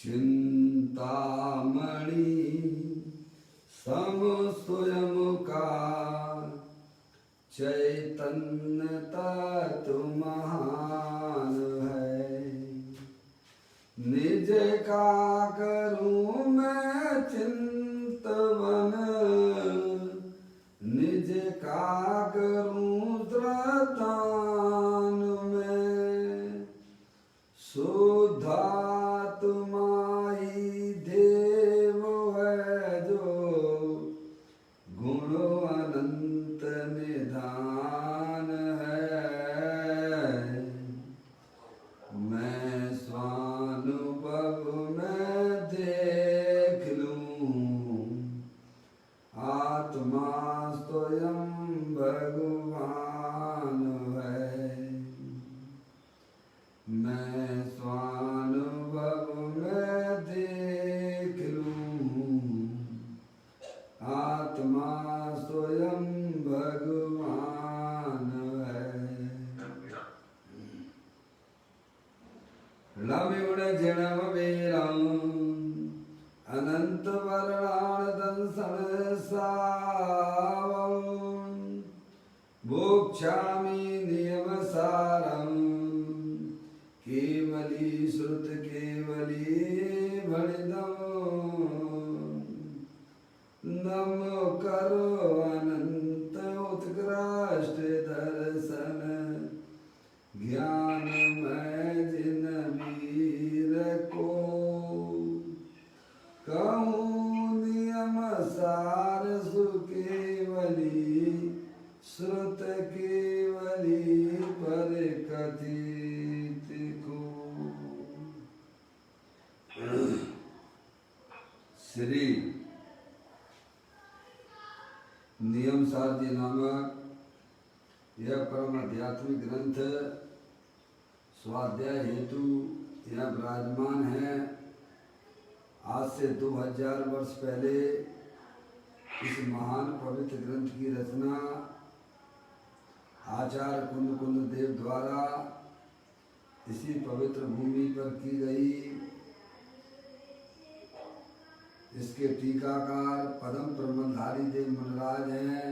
चिंतामणि सम स्वयं का चैतन्य तत्व महान है। निज का करूं मैं चिंतवन, निज का करूं श्रद्धान में। शुद्धात्मा ही देव है जो गुण अनंत निधान है। मैं स्वानुभव में देख लूं, आत्मा स्वयं भगवान है। मैं स्वानुभव में देख लूं, आत्मा स्वयं भगवान है। लम्युण जन्म वीरं अनंत वर्णान दंसन सावं भोक्ष्यामि नियम सारं केवली श्रुत केवली भणिदं नमो करो अनंत उत्कृष्ट दर्शन ज्ञानमय जिन वीर को कहूँ नियम सार सुकेवली श्रुत केवली पर कथित को। श्री नियम सार जी नामक यह परम आध्यात्मिक ग्रंथ स्वाध्याय हेतु यह विराजमान है। आज से 2000 वर्ष पहले इस महान पवित्र ग्रंथ की रचना आचार्य कुंद देव द्वारा इसी पवित्र भूमि पर की गई। इसके टीकाकार पदम प्रबंधधारी देव मनराज हैं।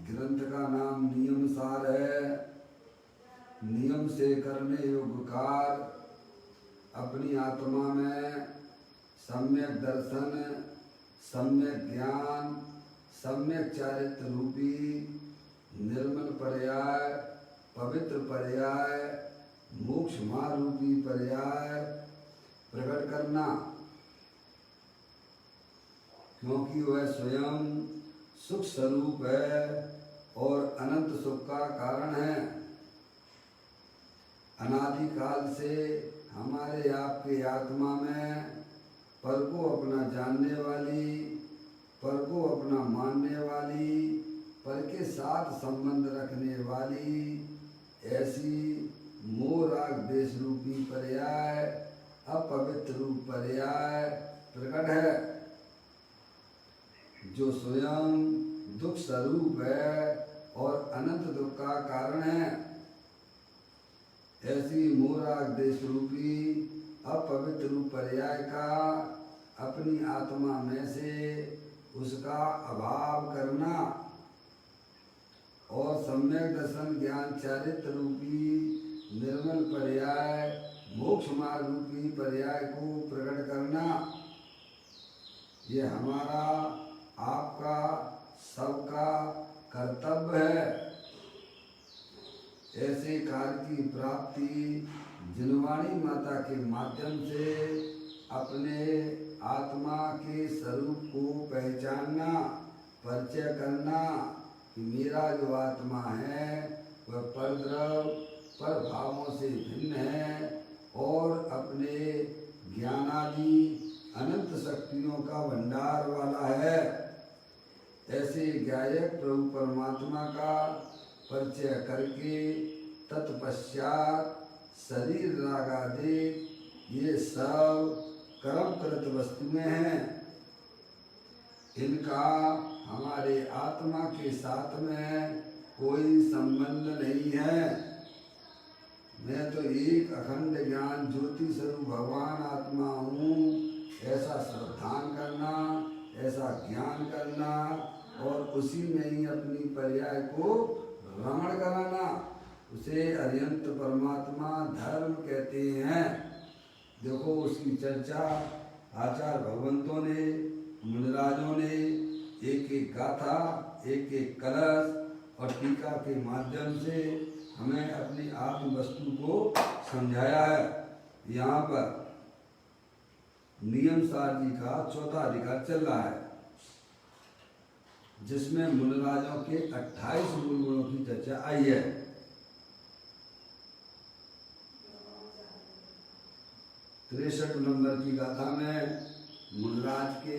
ग्रंथ का नाम नियम सार है। नियम से करने योग्य कार्य अपनी आत्मा में सम्यक दर्शन, सम्यक ज्ञान, सम्यक चारित्र रूपी निर्मल पर्याय, पवित्र पर्याय, मोक्ष मार्ग रूपी पर्याय प्रकट करना, क्योंकि वह स्वयं सुख स्वरूप है और अनंत सुख का कारण है। अनादि काल से हमारे आपके आत्मा में पर को अपना जानने वाली, पर को अपना मानने वाली, पर के साथ संबंध रखने वाली ऐसी मोह राग देश रूपी पर्याय, अपवित्र रूप पर्याय प्रकट है, जो स्वयं दुख स्वरूप है और अनंत दुख का कारण है। ऐसी मोह राग देश रूपी अपवित्र रूप पर्याय का अपनी आत्मा में से उसका अभाव करना और सम्यक दर्शन ज्ञान चारित्र रूपी निर्मल पर्याय, मोक्ष मार्ग रूपी पर्याय को प्रकट करना, ये हमारा आपका सबका कर्तव्य है। ऐसे कार्य की प्राप्ति जिनवाणी माता के माध्यम से अपने आत्मा के स्वरूप को पहचानना, परिचय करना कि मेरा जो आत्मा है वह परद्रव पर भावों से भिन्न है और अपने ज्ञानादि अनंत शक्तियों का भंडार वाला है। ऐसे गायक प्रभु परमात्मा का परिचय करके तत्पश्चात शरीर रागादि ये सब कर्मकृत वस्तुएं हैं। इनका हमारे आत्मा के साथ में कोई संबंध नहीं है। मैं तो एक अखंड ज्ञान ज्योति स्वरूप भगवान आत्मा हूँ। ऐसा श्रद्धान करना, ऐसा ज्ञान करना और उसी में ही अपनी पर्याय को रमण कराना, उसे अरिहंत परमात्मा धर्म कहते हैं। देखो उसकी चर्चा आचार्य भगवंतों ने, मुनिराजों ने एक एक गाथा, एक एक कलश और टीका के माध्यम से हमें अपनी आत्म वस्तु को समझाया है। यहाँ पर नियम सार जी का 14 अधिकार चल रहा है, जिसमें मुनिराजों के 28 मूल गुणों की चर्चा आई है। 63 नंबर की गाथा में मुनिराज के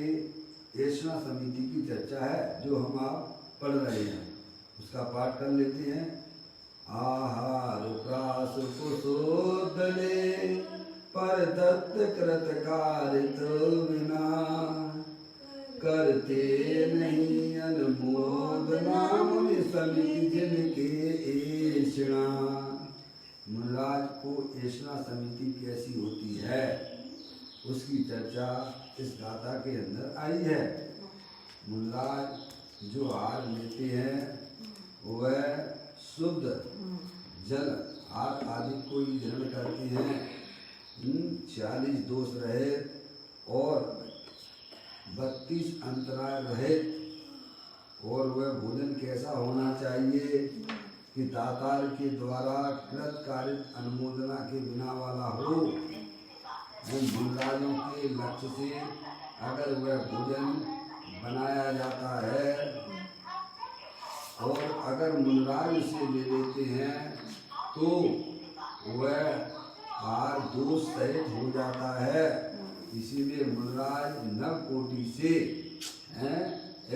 ऐसा समिति की चर्चा है, जो हम आप पढ़ रहे हैं। उसका पाठ कर लेते हैं। आहार प्रास कुशोदले पर दत्त कृत कारित बिना, करते नहीं अनुमोदना मुनि समिति जिनके ऐषणा। मुनिराज को ऐषणा समिति कैसी होती है, उसकी चर्चा इस गाथा के अंदर आई है। मुनिराज जो हार लेते हैं वह शुद्ध जल हार आदि को ही ग्रहण करते हैं। 40 दोष रहित और 32 अंतराय रहित। और वह भोजन कैसा होना चाहिए कि दातार के द्वारा कृत कारित अनुमोदना के बिना वाला हो। मुनिराजों के लक्ष्य से अगर वह भोजन बनाया जाता है और अगर मुनिराज उसे ले लेते हैं तो वह आहार दोष सहित हो जाता है। इसीलिए मुनिराज नव कोटि से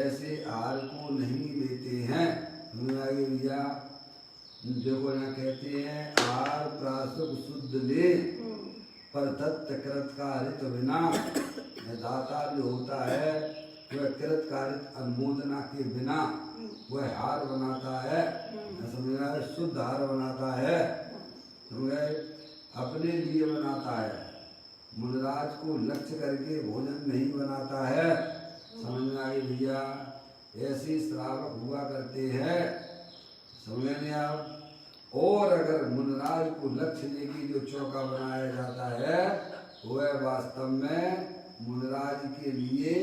ऐसे आहार को नहीं लेते हैं। भैया देखो यहाँ कहते हैं आहार प्रासुक शुद्ध ले पर दत्त कृत कारित बिना। दाता जो होता है वह कृत कारित अनुमोदना के बिना वह हार बनाता है, समझ रहा है, शुद्ध हार बनाता है, समझ गए, अपने लिए बनाता है। मुनिराज को लक्ष्य करके भोजन नहीं बनाता है, समझ आए भैया। ऐसे श्रावक हुआ करते हैं, समझ नहीं आप। और अगर मुनिराज को लक्ष्य लेके जो चौका बनाया जाता है वह वास्तव में मुनिराज के लिए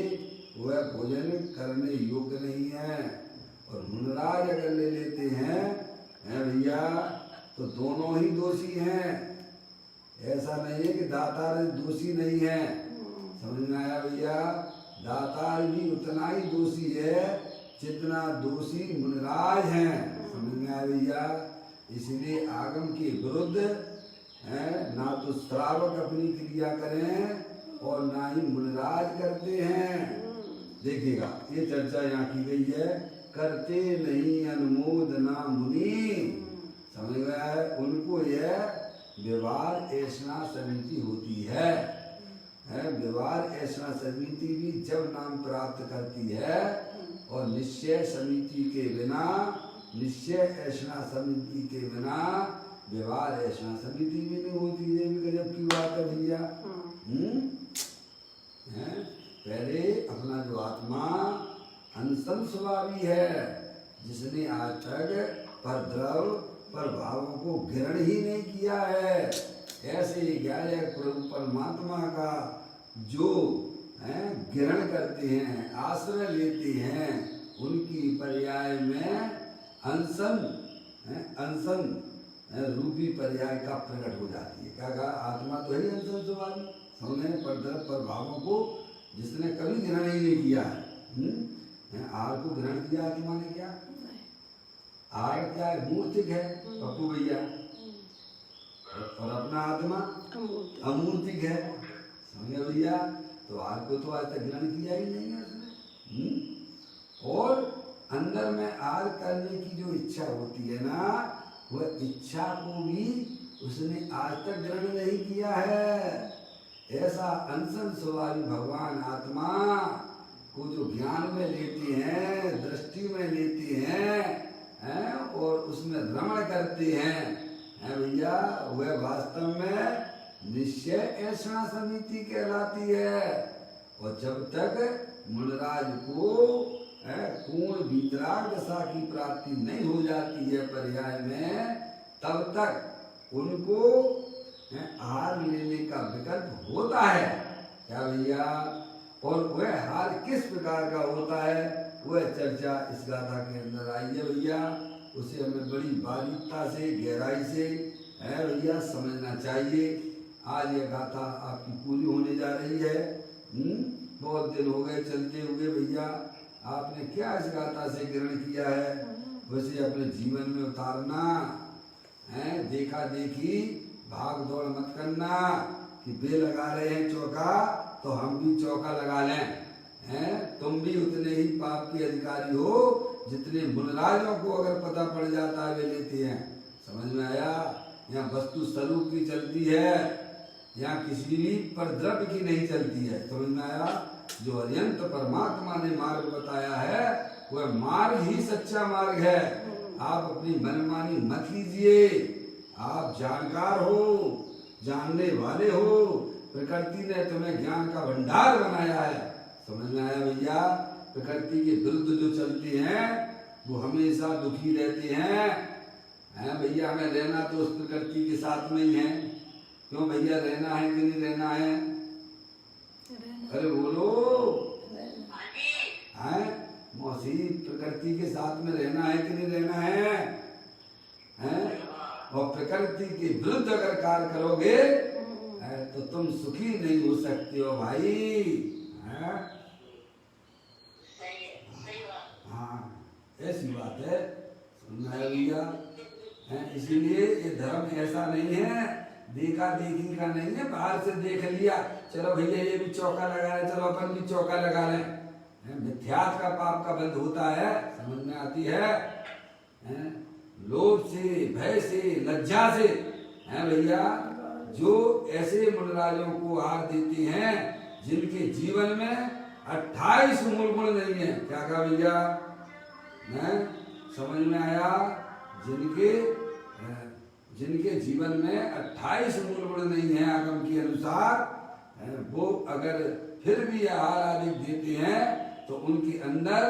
वह भोजन करने योग्य नहीं है। और मुनिराज अगर ले लेते हैं भैया तो दोनों ही दोषी हैं। ऐसा नहीं है कि दातार दोषी नहीं है, समझ में आया भैया। दातार भी उतना ही दोषी है जितना दोषी मुनिराज हैं, समझ में आया भैया। इसलिए आगम के विरुद्ध ना तो श्रावक अपनी क्रिया करें और ना ही मुनिराज करते हैं। देखिएगा ये चर्चा यहाँ की गई है, करते नहीं अनुमोदना मुनि, समझ गया है। उनको यह व्यवहार ऐसा समिति होती है। व्यवहार ऐसा समिति भी जब नाम प्राप्त करती है और निश्चय समिति के बिना, निश्चय ऐसा समिति के बिना व्यवहार ऐसा समिति भी नहीं होती। ये भी गजब की बात है भैया। पहले अपना जो आत्मा अनसन स्वभावी है, जिसने आज तक परद्रव पर भावों को ग्रहण ही नहीं किया है, ऐसे 11 प्रभु परमात्मा का जो ग्रहण करते हैं, आश्रय लेते हैं, उनकी पर्याय में अनशन रूपी पर्याय का प्रकट हो जाती है। क्या कहा, आत्मा तो है अनशन स्वभावी, समझे, परद्रव पर भावों को जिसने कभी ग्रहण ही नहीं किया है। आर को ग्रहण किया आत्मा ने क्या? आर क्या है? मूर्तिक है पप्पू भैया, और अपना आत्मा अमूर्तिक है, समझे भैया। तो आर को तो आज तक ग्रहण किया ही नहीं है उसने। और अंदर में आर करने की जो इच्छा होती है ना, वह इच्छा को भी उसने आज तक ग्रहण नहीं किया है। ऐसा अनशन स्वभावी भगवान आत्मा को जो ज्ञान में लेते हैं, दृष्टि में लेते हैं, और उसमें रमण करते हैं भैया, वह वास्तव में निश्चय ऐसा समिति कहलाती है। और जब तक मुनराज को पूर्ण वीतराग दशा की प्राप्ति नहीं हो जाती है पर्याय में, तब तक उनको हार लेने का विकल्प होता है। क्या भैया? और वह हार किस प्रकार का होता है, वह चर्चा इस गाथा के अंदर आई है भैया। उसे हमें बड़ी बारीकता से, गहराई से है भैया समझना चाहिए। आज यह गाथा आपकी पूरी होने जा रही है। बहुत दिन हो गए चलते हुए भैया। आपने क्या इस गाथा से ग्रहण किया है, वैसे अपने जीवन में उतारना है। देखा देखी भाग दौड़ मत करना कि वे लगा रहे हैं चौका तो हम भी चौका लगा लें। तुम भी उतने ही पाप के अधिकारी हो जितने मुनराजों को अगर पता पड़ जाता है वे लेते हैं। समझ में आया? यहाँ वस्तु स्वरूप की चलती है, यहाँ किसी भी पर द्रव्य की नहीं चलती है। समझ में आया? जो अरिहंत परमात्मा ने मार्ग बताया है वह मार्ग ही सच्चा मार्ग है। आप अपनी मनमानी मत कीजिए। आप जानकार हो, जानने वाले हो। प्रकृति ने तुम्हें ज्ञान का भंडार बनाया है। समझ में आया भैया? प्रकृति के विरुद्ध जो चलते हैं वो हमेशा दुखी रहते हैं। भैया हमें रहना तो उस प्रकृति के साथ में ही है। क्यों भैया? रहना है कि नहीं रहना है? अरे बोलो। मौसी, प्रकृति के साथ में रहना है कि नहीं रहना है? और प्रकृति के विरुद्ध अगर कार्य करोगे तो तुम सुखी नहीं हो सकते हो भाई। हाँ, ऐसी बात है। सुनना है भैया। इसीलिए ये धर्म ऐसा नहीं है, देखा देखी का नहीं है। बाहर से देख लिया, चलो भैया ये भी चौका लगा रहे, चलो अपन भी चौका लगा लें। मिथ्यात्व का पाप का बंध होता है। समझ में आती है? लोभ से, भय से, लज्जा से हैं भैया जो ऐसे मुनराजों को हार देते हैं जिनके जीवन में 28 मूल गुण नहीं है। क्या कहा भैया? समझ में आया? जिनके जीवन में 28 मूल गुण नहीं है आगम के अनुसार, वो अगर फिर भी हार आदि देते हैं तो उनके अंदर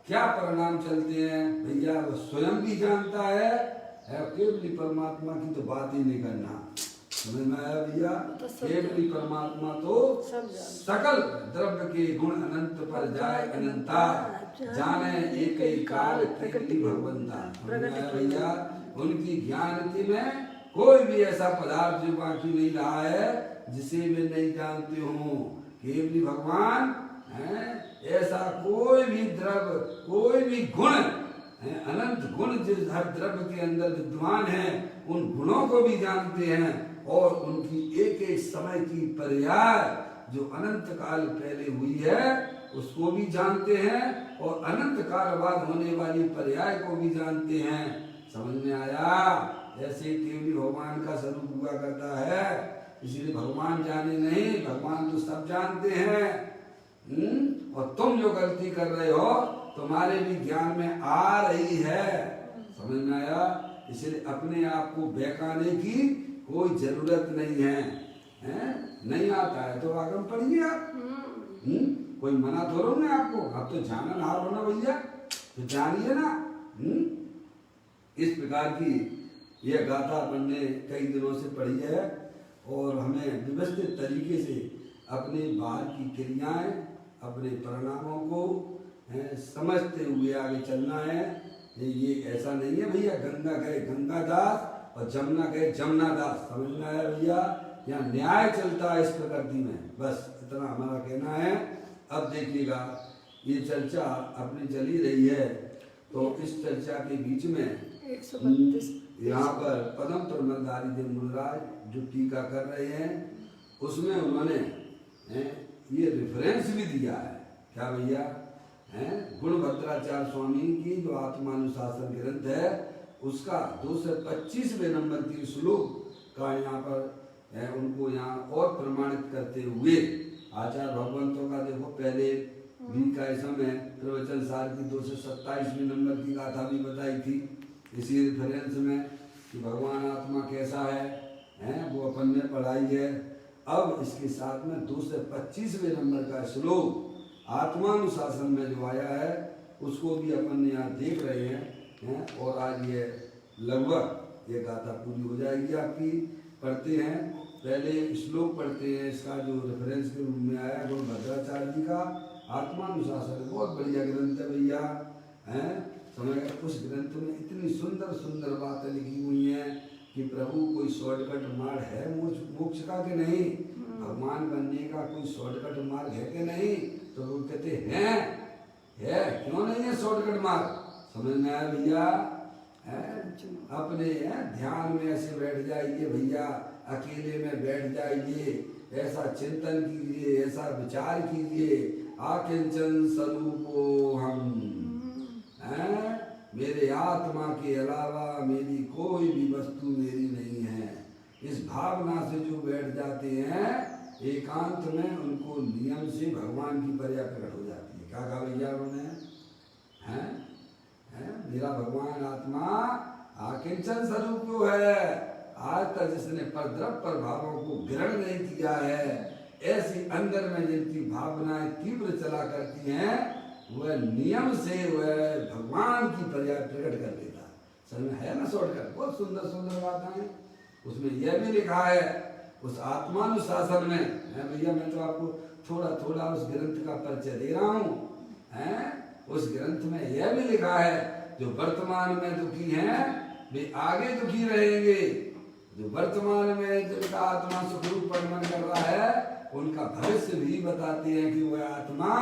क्या परिणाम चलते हैं भैया वो स्वयं भी जानता है। केवली परमात्मा की तो बात ही नहीं करना। समझ में आया भैया? केवली परमात्मा तो सकल द्रव्य के गुण अनंत पर जाए अनंता, जाने एक ही काल केवली भगवंता। समझ में आया भैया? उनकी ज्ञानति में कोई भी ऐसा पदार्थ जो बाकी नहीं रहा है जिसे वे नहीं जानते हो। केवली भगवान ऐसा कोई भी द्रव्य, कोई भी गुण, अनंत गुण जिस हर द्रव्य के अंदर विद्वान है उन गुणों को भी जानते हैं और उनकी एक एक समय की पर्याय जो अनंत काल पहले हुई है उसको भी जानते हैं और अनंत काल बाद होने वाली पर्याय को भी जानते हैं। समझ में आया? ऐसे केवली भगवान का स्वरूप हुआ करता है। इसलिए भगवान जाने नहीं, भगवान तो सब जानते हैं। और तुम जो गलती कर रहे हो तुम्हारे भी ज्ञान में आ रही है। समझ में आया? इसलिए अपने आप को बहकाने की कोई जरूरत नहीं है। नहीं आता है तो आगम पढ़िए आप। कोई मना थोड़ो ना आपको। अब तो जानन हार होना भैया, तो जानिए ना। इस प्रकार की यह गाथा अपन ने कई दिनों से पढ़ी है और हमें व्यवस्थित तरीके से अपने बाहर की क्रियाएं, अपने परिणामों को समझते हुए आगे चलना है। ये ऐसा नहीं है भैया गंगा गए गंगादास और जमुना गए जमुनादास। समझ में आया भैया? यहाँ न्याय चलता है इस प्रकृति में, बस इतना हमारा कहना है। अब देखिएगा ये चर्चा अपनी चली रही है तो इस चर्चा के बीच में यहाँ पर पदम प्रबंधारी देव मुनराज जो टीका कर रहे हैं उसमें उन्होंने ये रेफरेंस भी दिया है। क्या भैया? गुणभद्राचार्य स्वामी की जो आत्मानुशासन ग्रंथ है उसका 225वें नंबर की श्लोक का यहाँ पर उनको यहाँ और प्रमाणित करते हुए आचार्य भगवंतों का देखो पहले भी का समय प्रवचन सार की 227वें नंबर की गाथा भी बताई थी इसी रेफरेंस में कि भगवान आत्मा कैसा है वो अपन ने पढ़ाई है। अब इसके साथ में 225वें नंबर का श्लोक आत्मानुशासन में जो आया है उसको भी अपन यहाँ देख रहे हैं, और आज ये लगभग ये गाथा पूरी हो जाएगी आपकी। पढ़ते हैं, पहले श्लोक पढ़ते हैं, इसका जो रेफरेंस के रूप में आया गुरु भद्राचार्य जी का आत्मानुशासन, बहुत बढ़िया ग्रंथ है भैया, हैं। समझ, उस ग्रंथ में इतनी सुंदर सुंदर बातें लिखी हुई हैं कि प्रभु कोई शॉर्टकट मार्ग है मोक्ष का कि नहीं, भगवान बनने का कोई शॉर्टकट मार्ग है कि नहीं, तो वो कहते हैं है, क्यों नहीं है शॉर्टकट मार्ग, समझ में आया भैया। अपने ध्यान में ऐसे बैठ जाइए भैया, अकेले में बैठ जाइए, ऐसा चिंतन कीजिए, ऐसा विचार कीजिए, आकिंचन स्वरूपो हम, मेरे आत्मा के अलावा मेरी कोई भी वस्तु मेरी नहीं है। इस भावना से जो बैठ जाते हैं एकांत में, उनको नियम से भगवान की पर्या प्रकट हो जाती है। क्या कहा भैया उन्होंने, हैं? मेरा भगवान आत्मा आकिंचन स्वरूप जो है, आज तक जिसने परद्रव पर भावों को ग्रहण नहीं किया है, ऐसी अंदर में जिनकी भावनाएं तीव्र चला करती हैं, वह नियम से वह भगवान की पर्याय प्रकट कर देता। समझ में है ना शॉर्टकट, बहुत सुंदर सुंदर बातें हैं उसमें। यह भी लिखा है उस आत्मानुशासन में, भैया मैं तो आपको थोड़ा थोड़ा उस ग्रंथ का परिचय दे रहा हूँ। उस ग्रंथ में यह भी लिखा है जो वर्तमान में दुखी हैं वे आगे दुखी रहेंगे, जो वर्तमान में जिनका आत्मा सुखरूप परिणमन कर रहा है उनका भविष्य भी बताते हैं कि वह आत्मा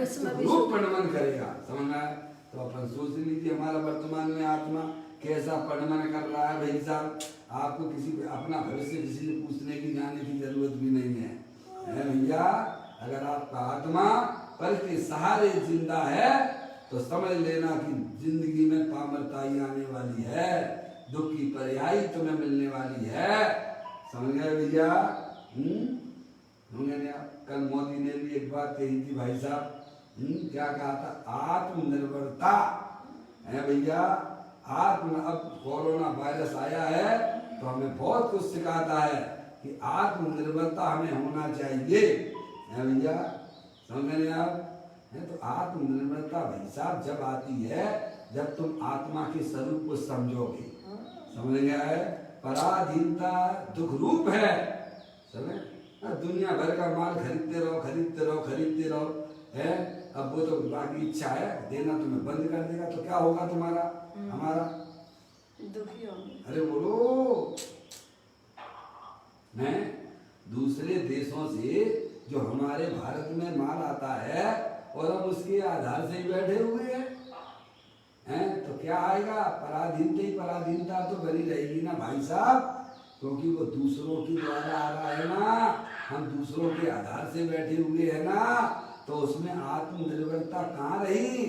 सुखरूप परिणमन करेगा। समझ में आया? तो अपन सोच लीजिए हमारा वर्तमान में आत्मा कैसा परिणमन कर रहा है। भाई साहब, आपको किसी अपना भविष्य किसी से पूछने की जाने की जरूरत भी नहीं है भैया। अगर आपका आत्मा पर के सहारे जिंदा है तो समझ लेना कि जिंदगी में पामरताई आने वाली है, दुख की पर्यायी तुम्हें मिलने वाली है। समझ गए भैया? कल मोदी ने भी एक बात कही थी भाई साहब, क्या कहा था, आत्मनिर्भरता है भैया। अब कोरोना वायरस आया है तो हमें बहुत कुछ सिखाता है कि आत्मनिर्भरता हमें होना चाहिए, है भैया। समझ रहे आप? तो आत्मनिर्भरता भाई साहब जब आती है जब तुम आत्मा के स्वरूप को समझोगे। समझ गया है? पराधीनता दुख रूप है। समझ, दुनिया भर का माल खरीदते रहो खरीदते रहो खरीदते रहो, है। अब वो तो बाकी इच्छा है देना तुम्हें बंद कर देगा तो क्या होगा तुम्हारा हमारा, दुखी होंगे। अरे बोलो, मैं दूसरे देशों से जो हमारे भारत में माल आता है और हम उसके आधार से ही बैठे हुए हैं, तो क्या आएगा, पराधीनता ही पराधीनता तो बनी रहेगी ना भाई साहब, क्योंकि वो दूसरों की द्वारा आ रहा है ना, हम दूसरों के आधार से बैठे हुए हैं ना, तो उसमें आत्मनिर्भरता कहाँ रही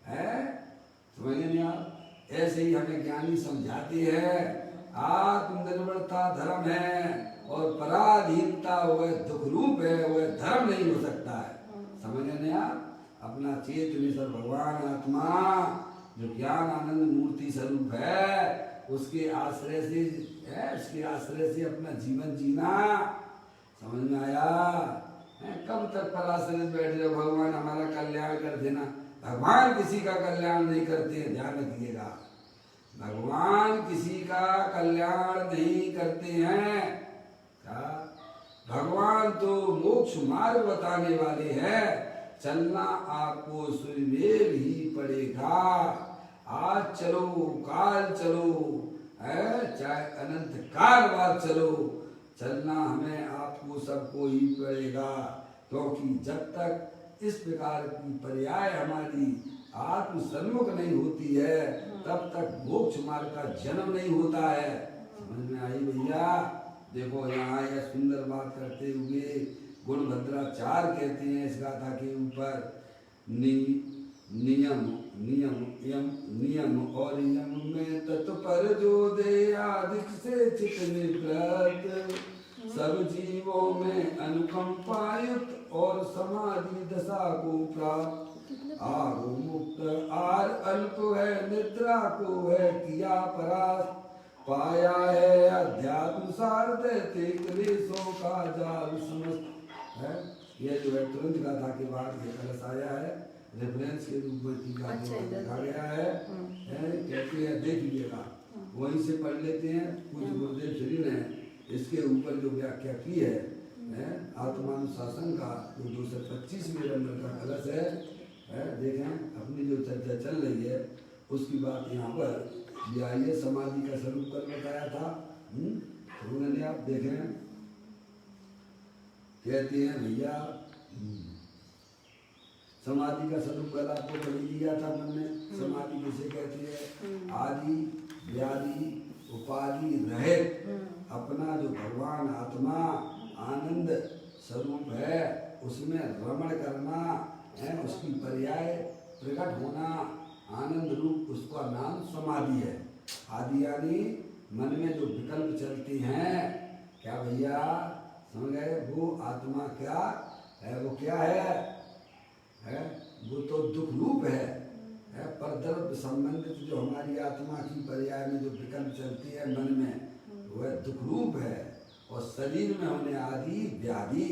है। समझ नहीं आप? ऐसे ही हमें ज्ञानी समझाते हैं आत्मनिर्भरता धर्म है और पराधीनता वह दुख रूप है, वह धर्म नहीं हो सकता है। समझ नहीं आप? अपना चेतनेश्वर भगवान आत्मा जो ज्ञान आनंद मूर्ति स्वरूप है उसके आश्रय से उसके आश्रय से अपना जीवन जीना। समझ में आया? कब तक पराश्रित बैठ जाओ, भगवान हमारा कल्याण कर देना। भगवान किसी का कल्याण नहीं करते, ध्यान रखिएगा। भगवान किसी का कल्याण नहीं करते हैं। क्या? भगवान तो मोक्ष मार्ग बताने वाले हैं। चलना आपको सुमेर ही पड़ेगा। आज चलो काल चलो, चाहे अनंत काल बाद चलो, चलना हमें आपको सबको ही पड़ेगा। क्योंकि जब तक इस प्रकार की पर्याय हमारी आत्म सन्मुख नहीं होती है तब तक मोक्ष मार्ग का जन्म नहीं होता है। समझ में आई भैया? देखो यहाँ यह सुंदर बात करते हुए गुणभद्राचार्य कहते हैं इस गाथा के ऊपर, नियम नियम यम नियम और यम में तत्पर जो दे आदिक से चित निवृत्त, सब जीवों में अनुकंपा युक्त और समाधि दशा को प्राप्त। आरो मुक्त आर अल्प है निद्रा को है किया परास्त, पाया है अध्यात्म सार्थ क्लेशों का जाल समस्त है। ये जो है तुरंत गाथा के बाद ये कलश आया है, रेफरेंस के रूप में टीका अच्छा, इधर लिखा गया है। कहते हैं देख लीजिएगा, वहीं से पढ़ लेते हैं। कुछ गुरुदेव श्री ने इसके ऊपर जो व्याख्या की है आत्मानुशासन का जो 225वें नंबर का कलश है, देखें अपनी जो चर्चा चल रही है उसकी बात यहाँ पर ये समाधि का स्वरूप कर बताया था। उन्होंने आप देखें, कहते हैं भैया समाधि का स्वरूप कल आपको पढ़ दिया था मन में। समाधि किसे कहती है? आदि व्याधि उपाधि रहित अपना जो भगवान आत्मा आनंद स्वरूप है उसमें रमण करना है, उसकी पर्याय प्रकट होना, आनंद रूप उसका नाम समाधि है। आदि यानी मन में जो विकल्प चलते हैं, क्या भैया समझ गए? वो आत्मा क्या है? वो क्या है? वो तो दुख रूप है। पर द्रव्य संबंधित जो हमारी आत्मा की पर्याय में जो विकल्प चलती है मन में, वह दुख रूप है। और शरीर में होने आदि व्याधि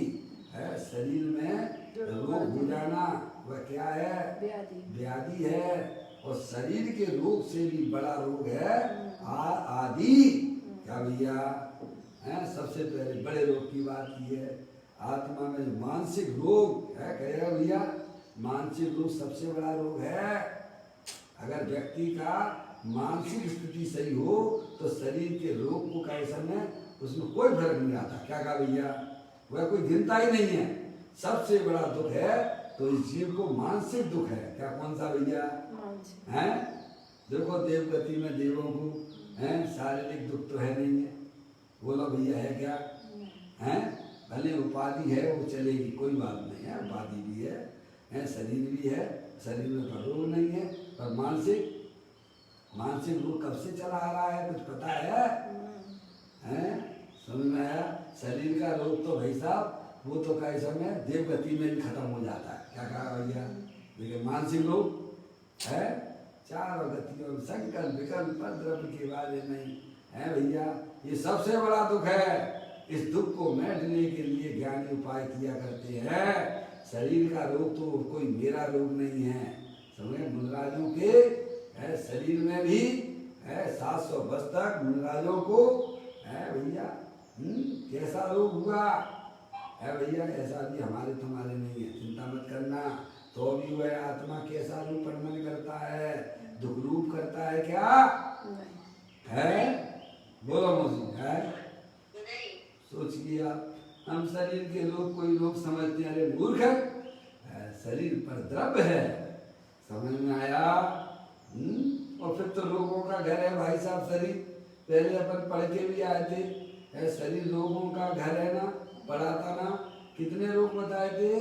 है, शरीर में रोग हो जाना, वह क्या है? व्याधि है। और शरीर के रोग से भी बड़ा रोग है आदि। क्या भैया सबसे पहले बड़े रोग की बात की है। आत्मा में जो मानसिक रोग है, कहेगा भैया मानसिक रोग सबसे बड़ा रोग है। अगर व्यक्ति का मानसिक स्थिति सही हो तो शरीर के रोग को कई समय उसमें कोई फर्क नहीं आता। क्या कहा भैया? वह कोई गिनता ही नहीं है। सबसे बड़ा दुख है तो इस जीव को मानसिक दुख है। क्या कौन सा भैया? हैं? देखो देवगति में देवों को हैं शारीरिक दुख तो है नहीं है। बोलो भैया है क्या? हैं? भले उपाधि है वो चलेगी, कोई बात नहीं है, उपाधि भी है, शरीर भी है, शरीर में कोई रोग नहीं है। पर मानसिक रोग कब से चला आ रहा है कुछ पता है? समझ में आया? शरीर का रोग तो भाई साहब वो तो कई समय देवगति में भी खत्म हो जाता है। क्या कहा भैया? देखिए मानसिक रोग है चारों गतियों संकल्प विकल्प पर द्रव्य के बारे नहीं है भैया, ये सबसे बड़ा दुख है। इस दुख को मिटाने के लिए ज्ञानी उपाय किया करते हैं। शरीर का रोग तो कोई मेरा रोग नहीं है। समझे? मुनराजों के शरीर में भी 700 वर्ष तक मुनराजों को है भैया कैसा रोग हुआ है भैया? ऐसा भी हमारे तुम्हारे नहीं है, चिंता मत करना। तो भी वह आत्मा कैसा रूप वर्णन करता है? दुख रूप करता है क्या है? बोलो मुझे है? सोचिए आप, हम शरीर के लोग कोई लोग समझते हैं अरे मूर्ख शरीर पर द्रव्य है। समझ में आया? और फिर तो लोगों का घर है भाई साहब शरीर। पहले अपन पढ़ के भी आए थे, शरीर लोगों का घर है ना, पढ़ा था ना। कितने लोग बताए थे?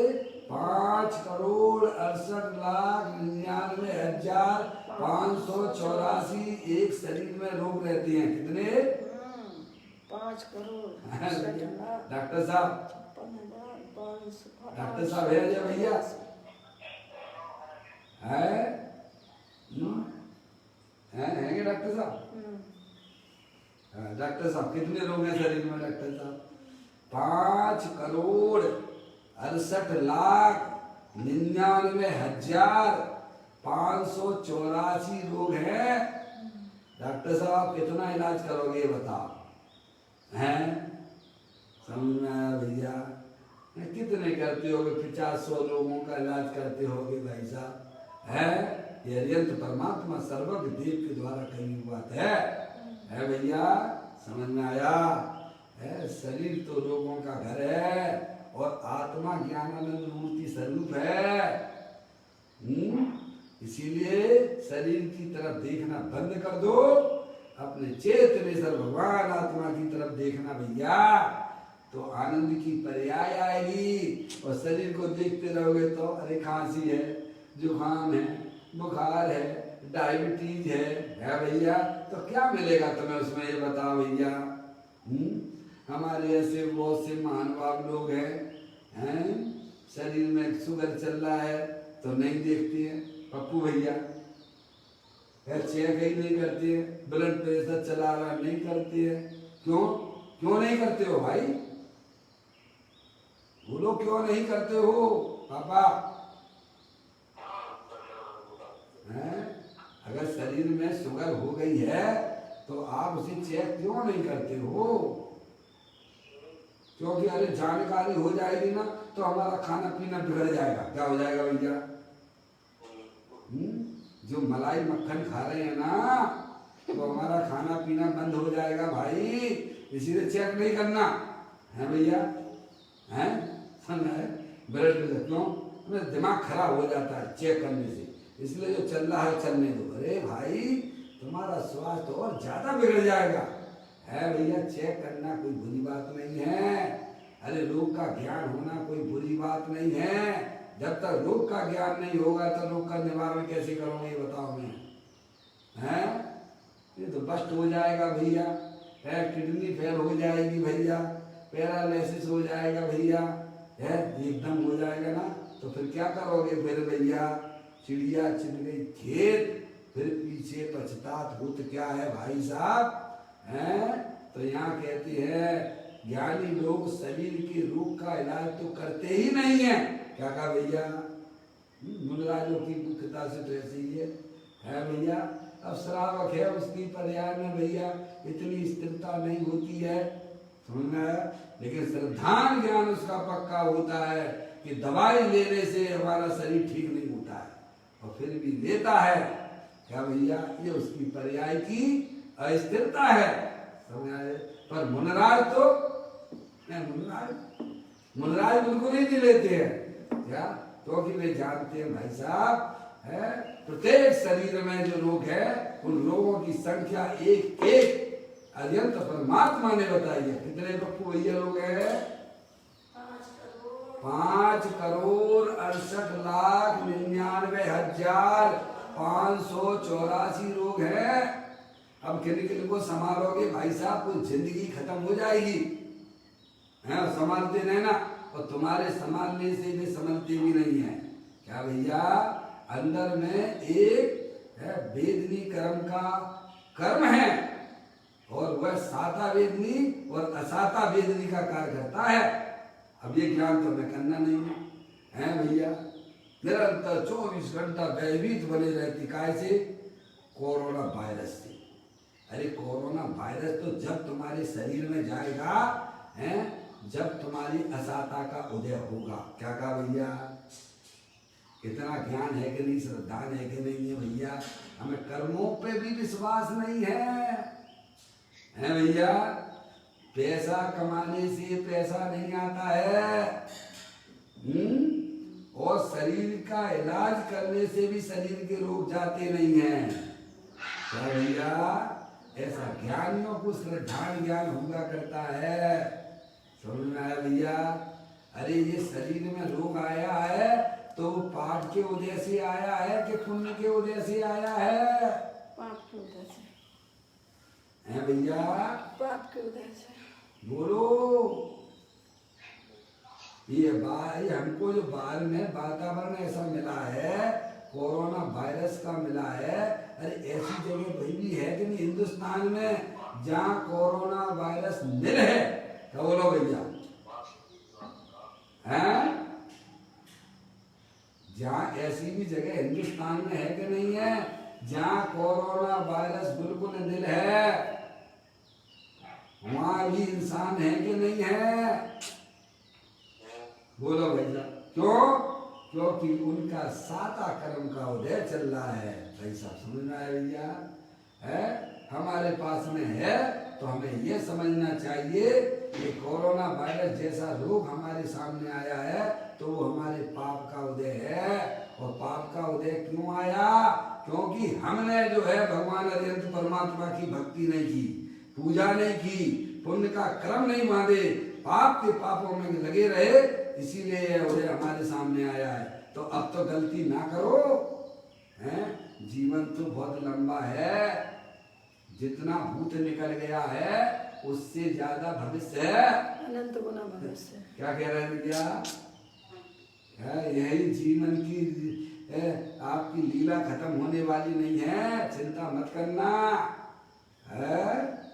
5,68,99,584 एक शरीर में रोग रहते हैं। कितने? 5 करोड़ डॉक्टर साहब है या भैया हैं डॉक्टर साहब? डॉक्टर साहब कितने रोग हैं शरीर में? डॉक्टर साहब 5,68,99,584 रोग हैं। डॉक्टर साहब कितना इलाज करोगे ये बताओ? हैं? समझ में आया भैया? कितने करते होगे? 50-100 लोगों का इलाज करते होगे भाई साहब। है ये अरियंत परमात्मा सर्वज्ञ देव के द्वारा कही बात है भैया? समझ में आया? शरीर तो लोगों का घर है और आत्मा ज्ञानानंद मूर्ति स्वरूप है। इसीलिए शरीर की तरफ देखना बंद कर दो, अपने चेतनेश्वर भगवान आत्मा की तरफ देखना भैया, तो आनंद की पर्याय आएगी। और शरीर को देखते रहोगे तो अरे खांसी है, जुकाम है, बुखार है, डायबिटीज है भैया, तो क्या मिलेगा तुम्हें उसमें? ये बताओ भैया। हमारे ऐसे बहुत से महानुभाव लोग हैं शरीर में शुगर चल रहा है तो नहीं देखते हैं। पप्पू भैया चेक ही नहीं करती है, ब्लड प्रेशर चला रहा नहीं करती है। क्यों क्यों नहीं करते हो भाई? बोलो क्यों नहीं करते हो पापा? हैं? अगर शरीर में शुगर हो गई है तो आप उसे चेक क्यों नहीं करते हो? क्योंकि अरे जानकारी हो जाएगी ना तो हमारा खाना पीना बिगड़ जाएगा। क्या हो जाएगा भैया? जो मलाई मक्खन खा रहे हैं ना तो हमारा खाना पीना बंद हो जाएगा भाई। इसीलिए चेक नहीं करना है भैया। हैं? समझ है? ब्लड प्रेशर क्यों? हमें दिमाग खराब हो जाता है चेक करने से। इसलिए जो चल रहा है चलने दो। अरे भाई तुम्हारा स्वास्थ्य और ज्यादा बिगड़ जाएगा। है भैया, चेक करना कोई बुरी बात नहीं है। अरे रोग का ज्ञान होना कोई बुरी बात नहीं है। जब तक रोग का ज्ञान नहीं होगा तो रोग का निवारण कैसे करोगे ये बताओ मैं? हैं? ये तो बस्ट हो जाएगा भैया, किडनी फेल हो जाएगी भैया, पैरालिसिस हो जाएगा भैया, है एकदम हो जाएगा ना। तो फिर क्या करोगे फिर भैया? चिड़िया चिन गई खेत, फिर पीछे पछतात भूत क्या है भाई साहब? हैं? तो यहाँ कहती है ज्ञानी लोग शरीर के रोग का इलाज तो करते ही नहीं है। क्या कहा भैया? मुनराजों की मुख्यता से तो ऐसे ही है भैया। अब श्रावक है उसकी पर्याय में भैया इतनी स्थिरता नहीं होती है, समझना है। लेकिन श्रद्धान ज्ञान उसका पक्का होता है कि दवाई लेने से हमारा शरीर ठीक नहीं होता है और फिर भी लेता है। क्या भैया? ये उसकी पर्याय की अस्थिरता है, समझ आए। पर मुनराज तो मुनराज बिल्कुल ही नहीं लेते हैं। क्या? क्योंकि वे जानते हैं भाई साहब है प्रत्येक शरीर में जो रोग है उन रोगों की संख्या एक एक अत्यंत परमात्मा ने बताई है। कितने पप्पू भैया लोग हैं? 5,68,99,584 लोग हैं। अब किन किन को संभालोगे भाई साहब? कुछ जिंदगी खत्म हो जाएगी है, संभालते रहना। और तुम्हारे संभालने से भी संभलते भी नहीं है। क्या भैया? अंदर में एक है वेदनी कर्म का कर्म है और वह साता वेदनी और असाता वेदनी का कार्य करता है। अब ये ज्ञान तो हमें करना नहीं है भैया। निरंतर 24 घंटा भयभीत बने रहती कैसे? कोरोना वायरस से। अरे कोरोना वायरस तो जब तुम्हारे शरीर में जाएगा है, जब तुम्हारी असाता का उदय होगा। क्या कहा भैया? इतना ज्ञान है कि नहीं, श्रद्धा है कि नहीं है भैया? हमें कर्मों पे भी विश्वास नहीं है भैया। पैसा कमाने से पैसा नहीं आता है और शरीर का इलाज करने से भी शरीर के रोग जाते नहीं हैं। क्या भैया? ऐसा ज्ञानियों को श्रद्धान ज्ञान हुआ करता है, समझना है भैया। अरे ये शरीर में रोग आया है तो पाप के उदय से आया है कि पुण्य के उदय से आया है? पाप के उदय से है भैया। पाप के उदय से। बोलो ये हमको जो बाहर में वातावरण ऐसा मिला है, कोरोना वायरस का मिला है। अरे ऐसी जगह भाई भी है कि नहीं हिंदुस्तान में जहाँ कोरोना वायरस मिल है? क्या बोलो भैया? हैं? जहाँ ऐसी भी जगह हिंदुस्तान में है कि नहीं है जहाँ कोरोना वायरस बिल्कुल निल है? वहां भी इंसान है कि नहीं है? बोलो भैया। क्यों? क्योंकि उनका साता कर्म का उदय चल रहा है। ऐसा समझना है भैया। है हमारे पास में है तो हमें ये समझना चाहिए कि कोरोना वायरस जैसा रोग हमारे सामने आया है तो वो हमारे पाप का उदय है। और पाप का उदय क्यों आया? क्योंकि हमने जो है भगवान अरिहंत परमात्मा की भक्ति नहीं की, पूजा नहीं की, पुण्य का क्रम नहीं बांधे, पाप के पापों में लगे रहे, इसीलिए उदय हमारे सामने आया है। तो अब तो गलती ना करो हैं? जीवन तो बहुत लंबा है, जितना भूत निकल गया है उससे ज्यादा भविष्य है, अनंत गुना भविष्य। क्या कह रहे हैं भैया? यही जीवन की आपकी लीला खत्म होने वाली नहीं है, चिंता मत करना है।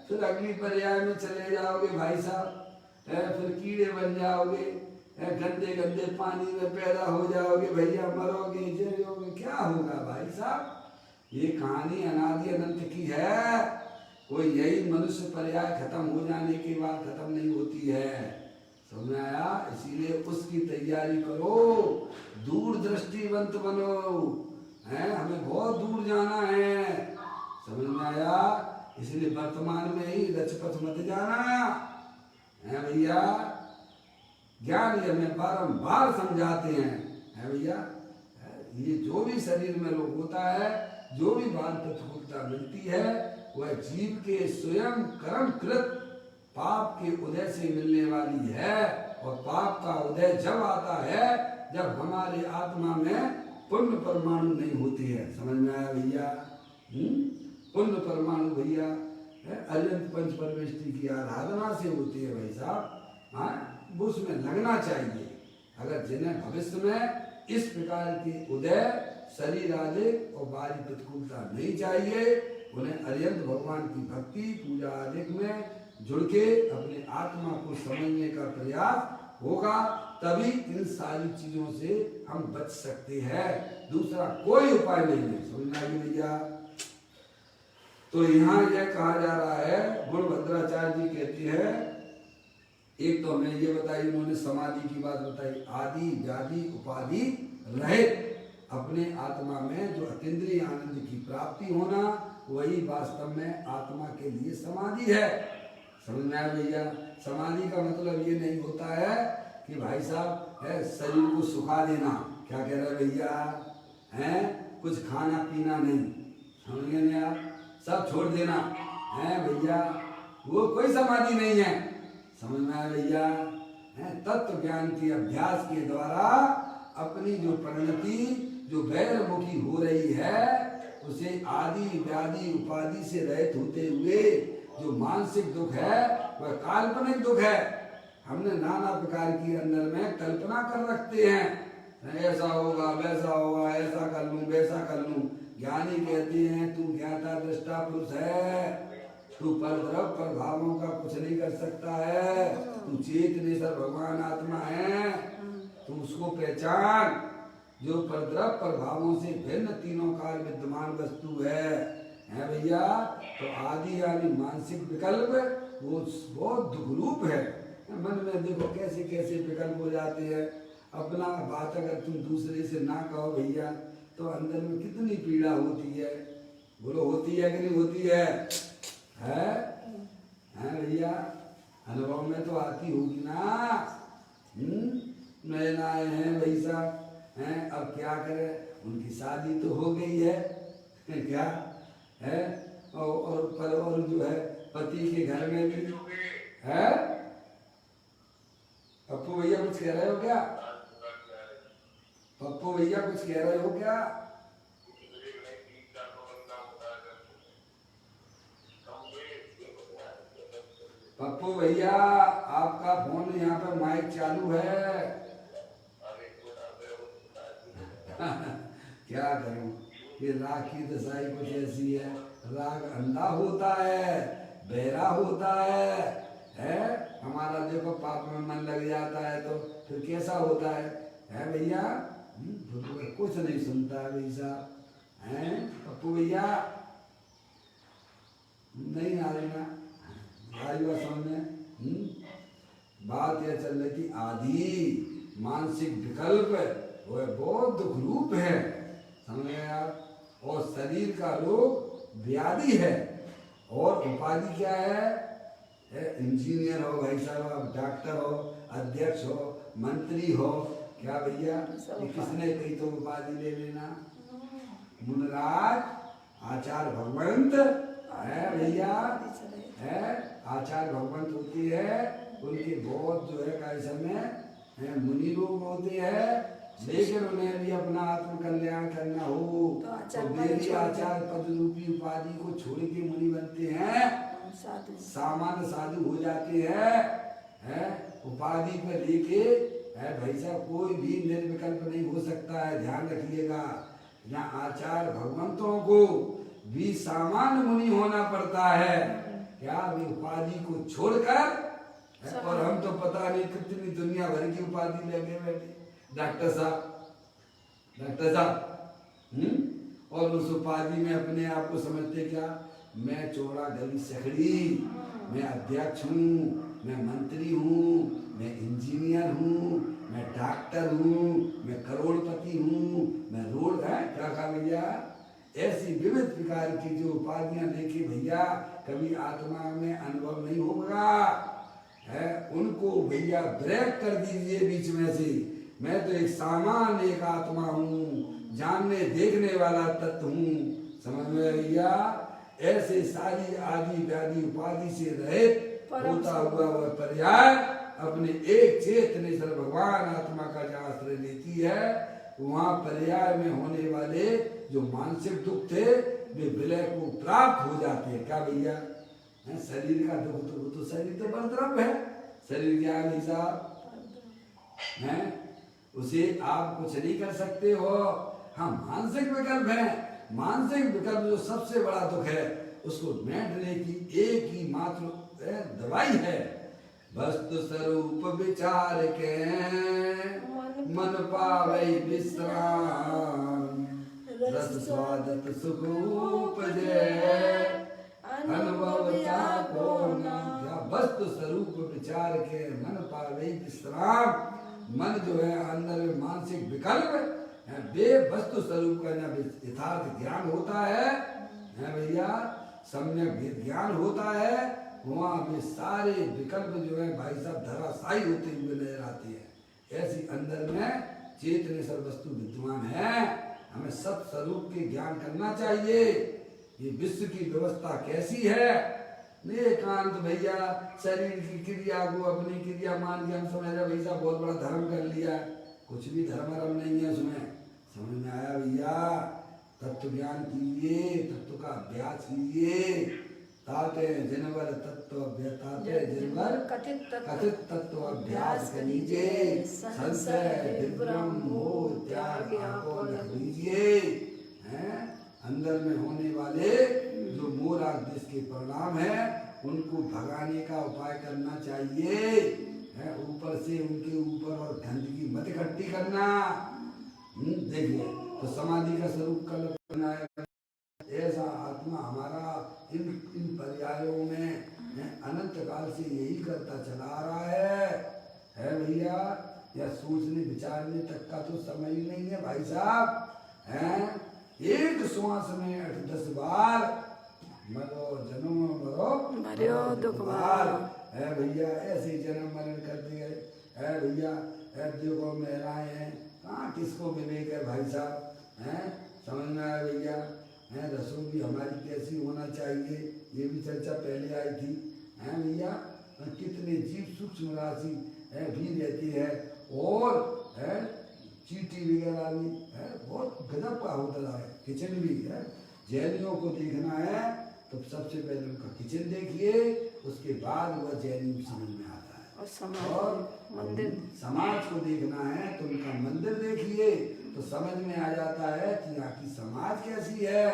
फिर अगली पर्याय में चले जाओगे भाई साहब, फिर कीड़े बन जाओगे, गंदे गंदे पानी में पैदा हो जाओगे भैया, मरोगे जियोगे, क्या होगा भाई साहब। ये कहानी अनादि अनंत की है, कोई यही मनुष्य पर्याय खत्म हो जाने के बाद खत्म नहीं होती है, समझ में आया। इसीलिए उसकी तैयारी करो, दूरदृष्टिवंत बनो, है हमें बहुत दूर जाना है, समझ में आया। इसलिए वर्तमान में ही रचपथ मत जाना है भैया। ज्ञान ये हमें बारंबार समझाते हैं, है भैया। ये जो भी शरीर में रोग होता है, जो भी बाल प्रतिकूलता मिलती है, वह जीव के स्वयं कर्म कृत पाप के उदय से मिलने वाली है। और पाप का उदय जब आता है जब हमारे आत्मा में पुण्य परमाणु नहीं होती है, समझ में आया भैया। पुण्य परमाणु भैया अरिहंत पंच परमेष्टि की आराधना से होती है भाई साहब। हाँ, वो उसमें लगना चाहिए। अगर जिन्हें भविष्य में इस प्रकार की उदय शरीर आदि और बाहरी प्रतिकूलता नहीं चाहिए, उन्हें अरिहंत भगवान की भक्ति पूजा आदि में जुड़ के अपने आत्मा को समझने का प्रयास होगा, तभी इन सारी चीजों से हम बच सकते हैं। दूसरा कोई उपाय नहीं है, समझना ही भैया। तो यहाँ यह कहा जा रहा है, गुणभद्राचार्य जी कहते हैं, एक तो हमें ये बताई उन्होंने समाधि की बात बताई, आदि व्याधि उपाधि रहित अपने आत्मा में जो अतीन्द्रिय आनंद की प्राप्ति होना, वही वास्तव में आत्मा के लिए समाधि है, समझ में आया भैया। समाधि का मतलब ये नहीं होता है कि भाई साहब शरीर को सुखा देना, क्या कह रहे भैया, है कुछ खाना पीना नहीं, समझ गए आप, सब छोड़ देना है भैया, वो कोई समाधि नहीं है, समझ में आया भैया। तत्व ज्ञान के अभ्यास के द्वारा अपनी जो परिणति जो गैरमुखी हो रही है, उसे आदि व्याधि उपाधि से रहित होते हुए जो मानसिक दुख है वह काल्पनिक दुख है। हमने नाना प्रकार की अंदर में कल्पना कर रखते हैं, ऐसा होगा वैसा होगा, ऐसा कर लूं वैसा कर लूं। ज्ञानी कहते हैं तू ज्ञाता दृष्टा पुरुष है, तू परद्रव प्रभावों का कुछ नहीं कर सकता है, तू चेतनेश्वर भगवान आत्मा है, तू उसको पहचान जो परद्रव प्रभावों से भिन्न तीनों काल विद्यमान वस्तु है भैया। तो आदि यानी मानसिक विकल्प वो बहुत दुखरूप है। मन में देखो कैसे कैसे विकल्प हो जाते हैं। अपना बात अगर तुम दूसरे से ना कहो भैया, तो अंदर में कितनी पीड़ा होती है, बोलो होती है कि नहीं होती है भैया। अनुभव में तो आती होगी ना। नए आए हैं भाई साहब, अब क्या करें, उनकी शादी तो हो गई है क्या है, और जो है पति के घर में भी है। पप्पू भैया कुछ कह रहे हो क्या, पप्पू भैया कुछ कह रहे हो क्या। पप्पू भैया आपका फोन यहाँ पर माइक चालू है। क्या करूं, ये राग की दशाई कुछ ऐसी है, राग अंधा होता है, बहरा होता है। हमारा देखो पाप में मन लग जाता है तो फिर कैसा होता है भैया। कुछ नहीं सुनता है भैया, हैं पप्पू भैया नहीं आ रही ना, आई बात समझ में। बात यह चल रही थी, आदि मानसिक विकल्प वह बहुत दुख रूप है, समझ गए आप। और शरीर का रोग व्याधि है, और उपाधि क्या है, इंजीनियर हो भाई साहब, आप डॉक्टर हो, अध्यक्ष हो, मंत्री हो, क्या भैया ये किसने कही तो उपाधि ले लेना। मुनराज आचार्य भगवंत है भैया, है आचार्य भगवंत होती है, उनके बहुत जो है कैसे में मुनि लोग होते हैं, लेकिन उन्हें भी अपना आत्म कल्याण करना हो तो मेरी आचार्य पद रूपी उपाधि को छोड़ के मुनि बनते हैं, सामान्य साधु हो जाते हैं। उपाधि पर लेके भाई साहब कोई भी निर्विकल्प नहीं हो सकता है, ध्यान रखिएगा। यहाँ आचार्य भगवंतों को भी सामान्य मुनि होना पड़ता है। क्या वे उपाधि को छोड़कर, और हम तो पता नहीं कितनी दुनिया भर की उपाधि लगे बैठे, डॉक्टर साहब, और उस उपाधि में अपने आप को समझते क्या, मैं चौड़ा गली सकड़ी, मैं अध्यक्ष हूँ, मैं मंत्री हूँ, मैं इंजीनियर हूँ, मैं डॉक्टर हूँ, मैं करोड़पति हूँ, मैं रोड है क्या कहा भैया। ऐसी विविध प्रकार की जो उपाधियां लेके भैया कभी आत्मा में अनुभव नहीं होगा है, उनको भैया ब्रेक कर दीजिए बीच में से। मैं तो एक सामान्य एक आत्मा हूँ, जानने देखने वाला तत्व हूँ, समझ में भैया। ऐसे सारी आदि व्याधि उपाधि से रहित होता हुआ वह पर्याय अपने एक चेतनेश्वर भगवान आत्मा का जहाँ आश्रय लेती है, वहाँ पर्याय में होने वाले जो मानसिक दुख थे वे विलय को प्राप्त हो जाते हैं। क्या भैया, शरीर का दुख तो शरीर तो बलद्रव्य है, शरीर क्या है साहब, उसे आप कुछ नहीं कर सकते हो। हाँ, मानसिक विकल्प है, मानसिक विकल्प जो सबसे बड़ा दुख है उसको मिटाने की एक ही मात्र दवाई है, वस्तु स्वरूप विचार के मन पावे विश्राम, रस स्वादत सुख उपजे अनुभव को नाम। या वस्तु स्वरूप विचार के मन पावे विश्राम, मन जो है अंदर में मानसिक विकल्प वे वस्तु स्वरूप का जब यथार्थ ज्ञान होता है भैया, सम्यक ज्ञान होता है, वहाँ वे सारे विकल्प जो है भाई साहब धराशायी होते हुए नजर आते हैं। ऐसी अंदर में चेतनेश्वर वस्तु विद्यमान है। हमें सब स्वरूप के ज्ञान करना चाहिए। ये विश्व की व्यवस्था कैसी है, एकांत भैया शरीर की क्रिया को अपनी क्रिया मान के हम समझ रहे भैया बहुत बड़ा धर्म कर लिया, कुछ भी धर्म नहीं है उसमें। समझ में आया भैया, तत्व ज्ञान कीजिए, तत्व का अभ्यास कीजिए। ताते जिनवर तत्व ताते जिनवर कथित तत्व अभ्यास कीजिए, संशय विभ्रम मोह त्याग आपको रख लीजिए। अंदर में होने वाले जो मोह राग देश के परिणाम है उनको भगाने का उपाय करना चाहिए। ऊपर से उनके ऊपर और गंदगी मत इकट्ठी करना। देखिए तो समाधि का स्वरूप कल्प करना है। ऐसा आत्मा हमारा इन पर्यायों में अनंत काल से यही करता चला आ रहा है भैया। या सोचने विचारने तक का तो समय ही नहीं है भाई साहब। एक श्वास में 8-10 बार मरो जन्म मरो दुख बार है भैया। ऐसे जन्म मरण करते गए है भैया। देखो महिलाएं हैं कहाँ किसको मिले गए भाई साहब, समझ में आया भैया। रसोई भी हमारी कैसी होना चाहिए ये भी चर्चा पहले आई थी भैया। कितने जीव सूक्ष्म राशि भी रहती है और चींटी वगैरह भी बहुत गजब का होता है। किचन भी है, जैनियों को देखना है तो सबसे पहले उनका किचन देखिए, उसके बाद वह जैनी समझ में आता है। और मंदिर समाज को देखना है तो उनका मंदिर देखिए तो समझ में आ जाता है कि यहाँ की समाज कैसी है।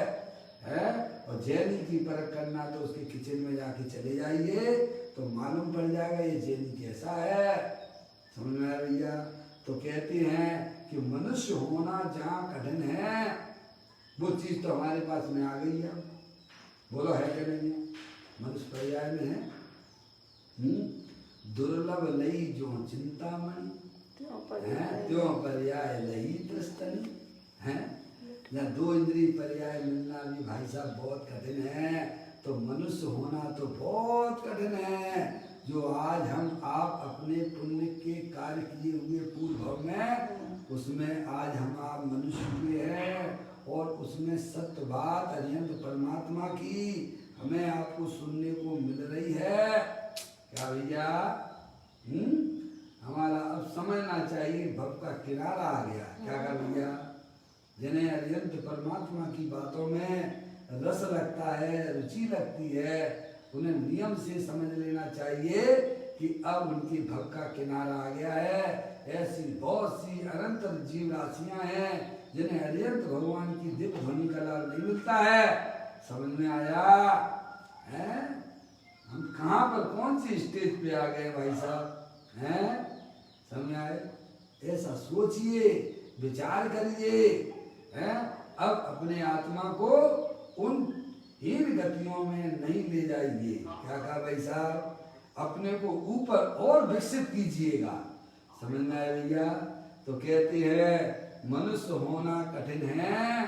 और जैनी की परख करना तो उसके किचन में जाके चले जाइए तो मालूम पड़ जाएगा ये जैनी कैसा है। समझ में आया भैया। तो कहते हैं कि मनुष्य होना जहाँ कठिन है वो चीज तो हमारे पास में आ गई है। बोलो है कि नहीं है? मनुष्य पर्याय में है। दुर्लभ लई जो चिंतामणि त्यों पर्याय लई दृष्टनि है। या 2 इंद्रिय पर्याय मिलना भी भाई साहब बहुत कठिन है। तो मनुष्य होना तो बहुत कठिन है। जो आज हम आप अपने पुण्य के कार्य किए हुए पूर्व भाव में उसमें आज हम आप मनुष्य हुए हैं और उसमें सत्य बात अरिहंत परमात्मा की हमें आपको सुनने को मिल रही है। क्या भैया हमारा अब समझना चाहिए भव का किनारा आ गया। क्या कर भैया, जिन्हें अरिहंत परमात्मा की बातों में रस लगता है, रुचि लगती है, उन्हें नियम से समझ लेना चाहिए कि अब उनकी भव का किनारा आ गया है। ऐसी बहुत सी अनंत जीव राशियां हैं जिन्हें अर्यंत भगवान की दिव्य ध्वनि का लाभ नहीं मिलता है। समझ में आया है? हम कहाँ पर कौन सी स्टेज पे आ गए भाई साहब हैं? समझ में आए? ऐसा सोचिए, विचार करिए हैं? अब अपने आत्मा को उन हीन गतियों में नहीं ले जाइए। क्या कहा भाई साहब? अपने को ऊपर और विकसित कीजिएगा। समझ में आया भैया? तो कहते हैं मनुष्य होना कठिन है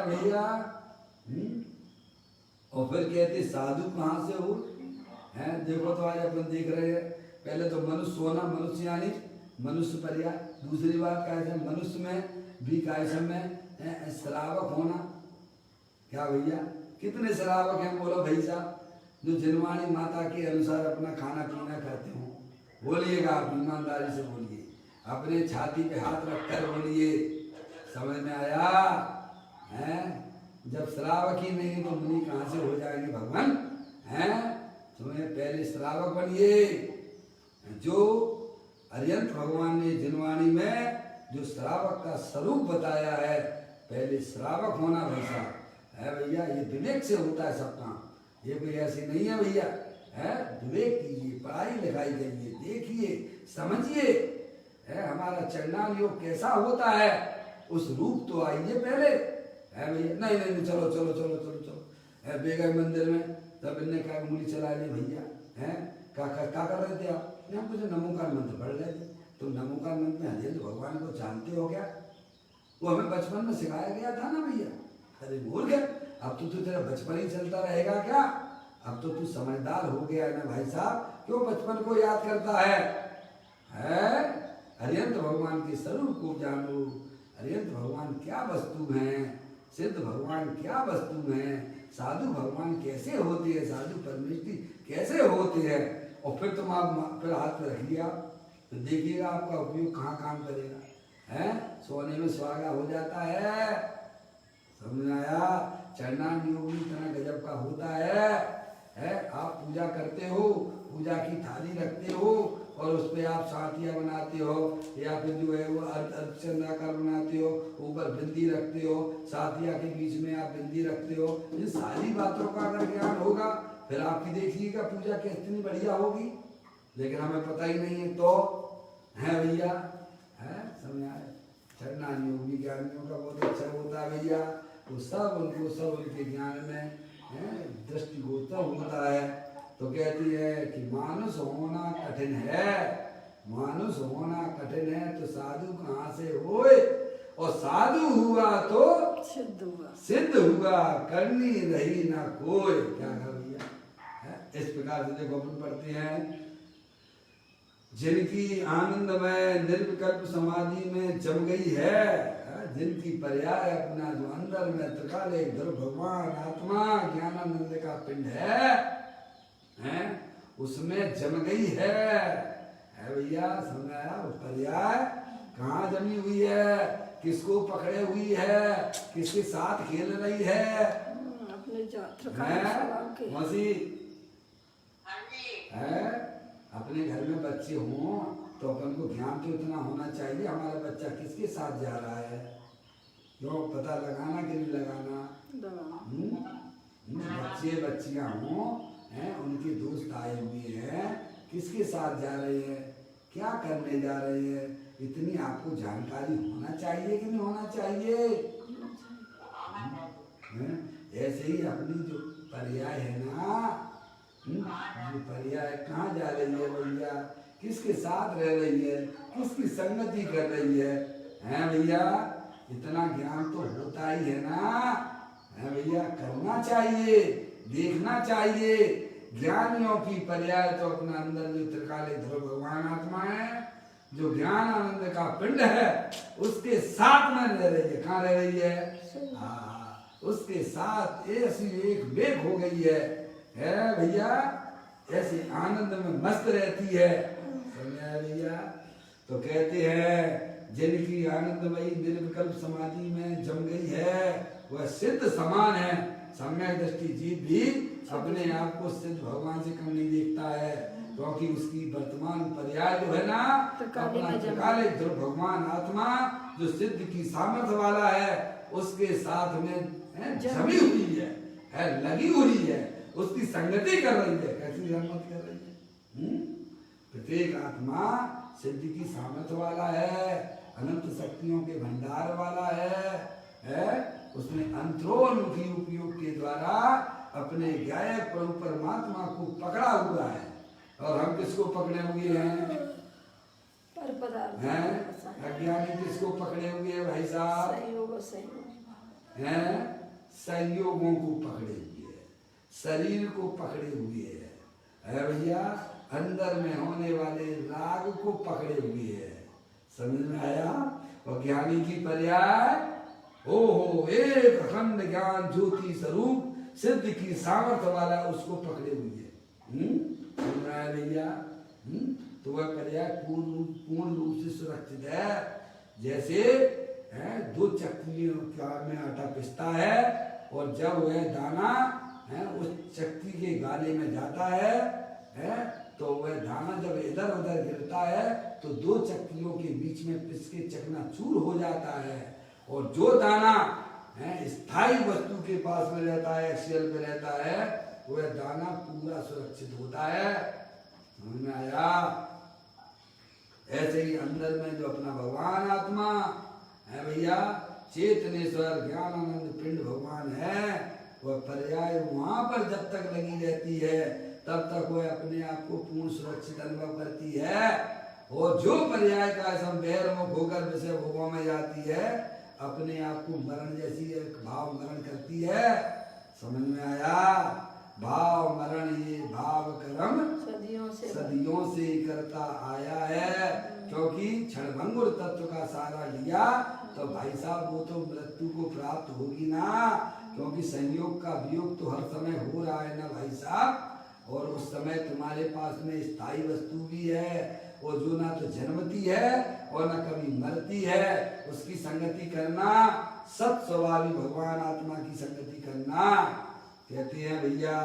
भैया। और फिर कहते साधु कहाँ से हो हैं? देखो तो आज अपन देख रहे हैं, पहले तो मनुष्य होना, मनुष्य यानी मनुष्य पर्याय। दूसरी बात क्या मनुष्य में भी काय में श्रावक होना। क्या भैया कितने श्रावक हैं बोलो भाई साहब, जो जिनवाणी माता के अनुसार अपना खाना पीना करते हो? बोलिएगा आप ईमानदारी से बोलिए, अपने छाती पे हाथ रखकर बोलिए। समझ में आया है? जब श्रावक ही नहीं तो मुनि कहाँ से हो जाएंगे भगवान हैं? तुम्हें पहले श्रावक बनिए। जो अर्यंत भगवान ने जिनवाणी में जो श्रावक का स्वरूप बताया है, पहले श्रावक होना भैया है भैया। ये विवेक से होता है सब काम, ये कोई ऐसी नहीं है भैया है। विवेक कीजिए, पढ़ाई लिखाई करिए, देखिए समझिए है हमारा चरणान योग कैसा होता है, उस रूप तो आइए पहले है भैया। नहीं नहीं नहीं, चलो चलो चलो चलो चलो है बेगम मंदिर में, तब इनने क्या उंगली चला ली भैया है। क्या कर रहे थे आप? हम कुछ नमोकार मंत्र पढ़ रहे थे। तुम नमोकार मंत्र में हरियंत भगवान को जानते हो क्या? वो हमें बचपन में सिखाया गया था ना भैया। अरे भूल गए? अब तो तेरा बचपन ही चलता रहेगा क्या? अब तो तू समझदार हो गया है ना भाई साहब, क्यों बचपन को याद करता है? अर्यंत भगवान के स्वरूप को जानो। अर्यंत भगवान क्या वस्तु हैं, सिद्ध भगवान क्या वस्तु हैं, साधु भगवान कैसे होते हैं, साधु परमेश्वरी कैसे होते हैं। और फिर तुम आप फिर हाथ पे रख लिया तो देखिएगा आपका उपयोग कहाँ काम करेगा है। सोने में सुहागा हो जाता है। समझ आया? चरणान योग भी इतना गजब का होता है। आप पूजा करते हो, पूजा की थाली रखते हो और उस पर आप साथिया बनाते हो या फिर जो है वो अर्धचंद्राकार बनाते हो, ऊपर बिंदी रखते हो, साथिया के बीच में आप बिंदी रखते हो। इन सारी बातों का अगर ज्ञान होगा फिर आपकी देखिएगा पूजा कितनी बढ़िया होगी। लेकिन हमें पता ही नहीं है तो है भैया है। समझ आए? चरणान योग भी ज्ञानियों का बहुत अच्छा होता है भैया। वो सब उनके ज्ञान में दृष्टिगोचर होता है। तो कहती है कि मानुष होना कठिन है, मानुष होना कठिन है तो साधु कहाँ से होए, और साधु हुआ तो सिद्ध हुआ, करनी रही ना कोई। क्या कहा भैया है? इस प्रकार से देखो अपन पढ़ते हैं, जिनकी आनंदमय निर्विकल्प समाधि में जम गई है, जिनकी पर्याय अपना जो अंदर में त्रिकाल एक ध्रुव भगवान आत्मा ज्ञानानंद का पिंड है उसमें जम गई है भैया। समझाया? वो पर्याय कहाँ जमी हुई है, किसको पकड़े हुई है, किसके साथ खेल रही है? मौसी है। अपने घर में बच्चे हों तो अपन को ज्ञान तो इतना होना चाहिए हमारा बच्चा किसके साथ जा रहा है, क्यों पता लगाना कि नहीं लगाना। बच्चे बच्चियां हों उनके दोस्त आए हुए हैं, किसके साथ जा रहे हैं, क्या करने जा रहे हैं, इतनी आपको जानकारी होना चाहिए कि नहीं होना चाहिए। ऐसे ही अपनी जो पर्याय है ना, जो पर्याय कहाँ जा रही है भैया, किसके साथ रह रही है, किसकी संगति कर रही है भैया। इतना ज्ञान तो होता ही है ना भैया। करना चाहिए, देखना चाहिए। ज्ञानियों की पर्याय तो अपना अंदर जो त्रिकाले ध्रुव भगवान आत्मा है, जो ज्ञान आनंद का पिंड है, उसके साथ में रह रही है। कहाँ रह रही है? उसके साथ ऐसी एक वेग हो गई है भैया, ऐसे आनंद में मस्त रहती है। समझा भैया? तो कहते हैं जिनकी आनंदमयी निर्विकल्प समाधि में जम गई है वह सिद्ध समान है। सम्यक दृष्टि जीव भी अपने आप को सिद्ध भगवान से कम नहीं देखता है। क्योंकि उसकी वर्तमान पर्याय जो है ना त्रिकाली अपना में जमा। त्रिकालिक ध्रुव भगवान आत्मा जो सिद्ध की सामर्थ्य वाला है उसके साथ में जमी हुई है लगी हुई है, उसकी संगति कर रही है। कैसी संगति कर रही है? प्रत्येक आत्मा सिद्ध की सामर्थ्य वाला है, अनंत शक्तियों के भंडार वाला है? उसने अंतरोन्मुखी उपयोग के द्वारा अपने गायक प्रभु परमात्मा को पकड़ा हुआ है। और हम किसको पकड़े हुए हैं? पर पदार्थ हैं? अज्ञानी किसको पकड़े हुए हैं भाई साहब? हैं? संयोगों को पकड़े हुए है, शरीर को पकड़े हुए है भैया, अंदर में होने वाले राग को पकड़े हुए है। समझ में आया? और ज्ञानी की पर्याय ओहो एक अखंड ज्ञान ज्योति स्वरूप सिद्ध की सामर्थ्य वाला उसको पकड़े हुए है। समझ में आया भैया? तो वह पर्याय पूर्ण रूप से सुरक्षित है। जैसे दो चक्कियों में आटा पिसता है और जब वह दाना उस चक्की के गाले में जाता है तो वह दाना जब इधर उधर गिरता है तो दो चक्कियों के बीच में पिस के चकनाचूर हो जाता है। और जो दाना स्थायी वस्तु के पास में रहता है, एक्सियल में रहता है, वह दाना पूरा सुरक्षित होता है। समझ में आया? ऐसे ही अंदर में जो अपना भगवान आत्मा है भैया, चेतनेश्वर ज्ञानानंद पिंड भगवान है, वह पर्याय वहां पर जब तक लगी रहती है तब तक वह अपने आप को पूर्ण सुरक्षित अनुभव करती है। और जो पर्याय का संबहिर्मुख होकर विषय भोगों में जाती है, अपने आप को मरण जैसी एक भाव मरण करती है। समझ में आया? भाव मरण ये भाव कर्म सदियों से करता आया है। क्योंकि क्षणभंगुर तत्व का सारा लिया तो भाई साहब वो तो मृत्यु को प्राप्त होगी ना, क्योंकि संयोग का वियोग तो हर समय हो रहा है ना भाई साहब। और उस समय तुम्हारे पास में स्थायी वस्तु भी है और जो ना तो जन्मती है और ना कभी मरती है, उसकी संगति करना, सत स्वभावी भगवान आत्मा की संगति करना। कहते हैं भैया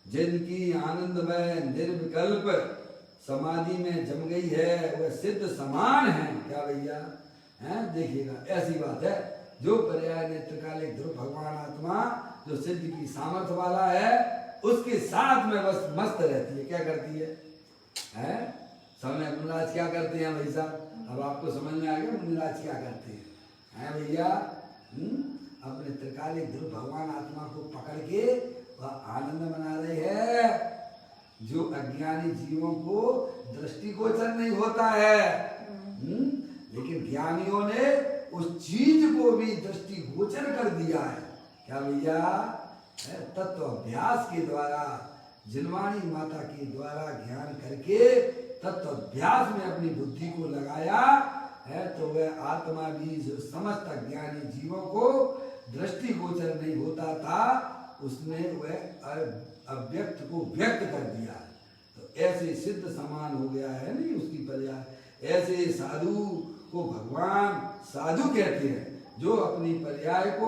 जिनकी आनंदमय निर्विकल्प समाधि में जम गई है वह सिद्ध समान है। क्या भैया? देखिएगा ऐसी बात है। जो पर्याय नेत्रकालिक ध्रुव भगवान आत्मा जो सिद्ध की सामर्थ्य वाला है उसके साथ में बस मस्त रहती है। क्या करती है? समय मुनिराज क्या करते हैं भाई साहब? अब आपको समझ में आ गया मुनिराज क्या करते हैं भैया? अपने त्रिकालिक ध्रुव भगवान आत्मा को पकड़ के वह आनंद मना रहे हैं। जो अज्ञानी जीवों को दृष्टिगोचर नहीं होता है, लेकिन ज्ञानियों ने उस चीज को भी दृष्टिगोचर कर दिया है। क्या भैया? तत्व अभ्यास के द्वारा, जिनवाणी माता के द्वारा ज्ञान करके तत्व अभ्यास में अपनी बुद्धि को लगाया है, तो वह आत्मा भी जो समस्त अज्ञानी जीवों को दृष्टिगोचर नहीं होता था, उसने वह अव्यक्त को व्यक्त कर दिया। तो ऐसे सिद्ध समान हो गया है नहीं उसकी पर्याय। ऐसे साधु को भगवान साधु कहते हैं, जो अपनी पर्याय को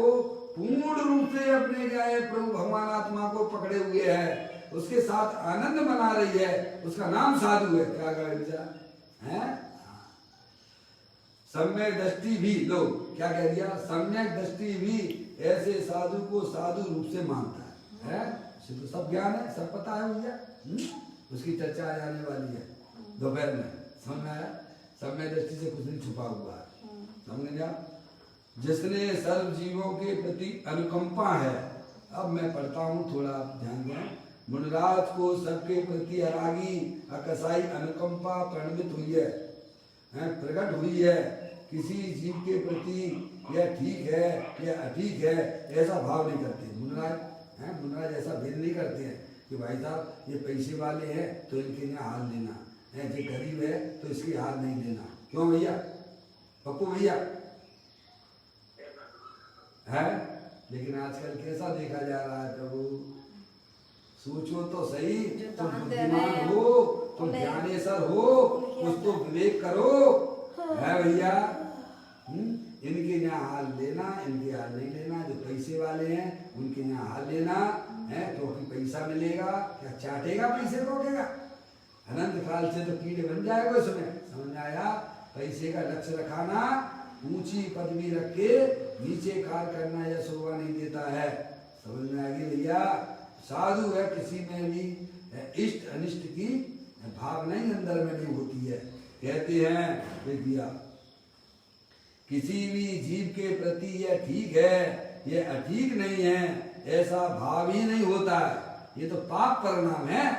पूर्ण रूप से अपने गाय प्रभु भगवान आत्मा को पकड़े हुए है, उसके साथ आनंद मना रही है, उसका नाम साधु है। क्या है? सम्यक दृष्टि भी, लोग क्या कह दिया? सम्यक दृष्टि भी ऐसे साधु को साधु रूप से मानता है। तो सब ज्ञान है, सब पता है भैया। उसकी चर्चा आ जाने वाली है दोपहर में। समझ में आया? सम्यक दृष्टि से कुछ नहीं छुपा हुआ है। समझ गया? जिसने सर्व जीवों के प्रति अनुकंपा है। अब मैं पढ़ता हूँ, थोड़ा ध्यान दें। मुनिराज को सबके प्रति अरागी अकसाई अनुकंपा प्रणमित हुई है, प्रकट हुई है। किसी जीव के प्रति यह ठीक है या अठीक है ऐसा भाव नहीं करते मुनिराज ऐसा भेद नहीं करते हैं कि भाई साहब ये पैसे वाले हैं तो इनके यहाँ हाल लेना है, जो गरीब है तो इसके हाल नहीं लेना। क्यों भैया? पप्पू भैया है? लेकिन आजकल कैसा देखा जा रहा है प्रभु? सोचो तो सही, तुम बुद्धिमान हो, तुम ज्ञानेश्वर हो, कुछ तो विवेक करो। है भैया? इनके यहाँ हाल लेना, इनके हाल नहीं लेना। जो पैसे वाले हैं उनके यहाँ हाल लेना है, क्योंकि पैसा मिलेगा, क्या चाटेगा पैसे को, क्या अनंत काल से तो कीड़े बन जाएगा उसमें। समझ में आया? पैसे का लक्ष्य रखाना, ऊंची पदवी रख के नीचे कार्य करना यह शोभा नहीं देता है। समझ में आ गई भैया? साधु है, किसी में भी इष्ट अनिष्ट की भावना ही अंदर में नहीं होती है। कहते हैं देखिए, किसी भी जीव के प्रति यह ठीक है, यह अठीक नहीं है, ऐसा भाव ही नहीं होता है। ये तो पाप परिणाम है।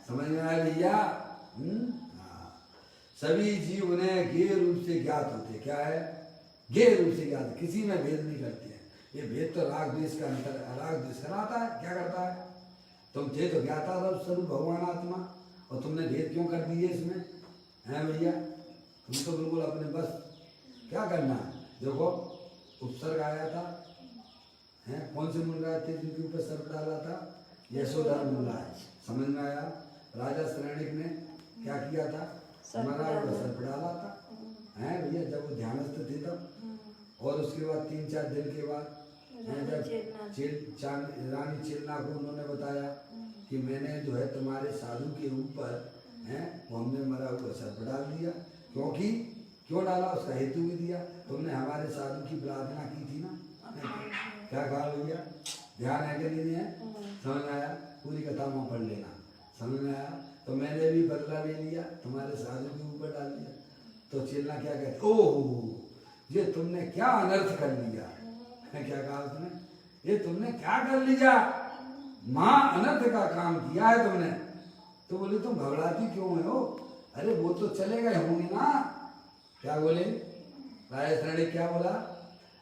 समझ में आया भैया? सभी जीव उन्हें गेय रूप से ज्ञात होते। क्या है? गेय रूप से ज्ञात, किसी में भेद नहीं करते हैं। ये भेद तो राग द्वेष का अंतर, राग द्वेष कराता है। क्या करता है? तुम थे तो ज्ञाता स्वरूप भगवान आत्मा, और तुमने भेद क्यों कर दिए इसमें? है भैया? तुम तो बिल्कुल अपने बस क्या करना है। देखो उपसर्ग आया था, है कौन से मुनराज थे जिनके ऊपर सर्प डाला था? यशोधर मुनराज। समझ में आया? राजा श्रेणिक ने क्या किया था? हमारा सर्प डाला था, है भैया, जब वो ध्यानस्थ थे तब। और उसके बाद 3-4 दिन के बाद जब रानी चेलना को उन्होंने बताया कि मैंने जो है तुम्हारे साधु के ऊपर है वो हमने मरा हुआ सर्प डाल दिया। क्योंकि क्यों डाला उसका हेतु भी दिया। तुमने हमारे साधु की प्रार्थना की थी ना। क्या कहा भैया? ध्यान है कि नहीं है? समझ में आया? पूरी कथा में पढ़ लेना। समझ में आया? तो मैंने भी बदला ले लिया, तुम्हारे साधु के ऊपर डाल दिया। तो चेलना क्या कहते? ओह, ये तुमने क्या अनर्थ कर लिया। क्या कहा उसने? ये तुमने क्या कर लिया, मां अनर्थ का काम किया है तुमने। तो बोले तुम घबराती क्यों हो? अरे वो तो चले गए होंगे ना। क्या बोले राय श्रेणी? क्या बोला?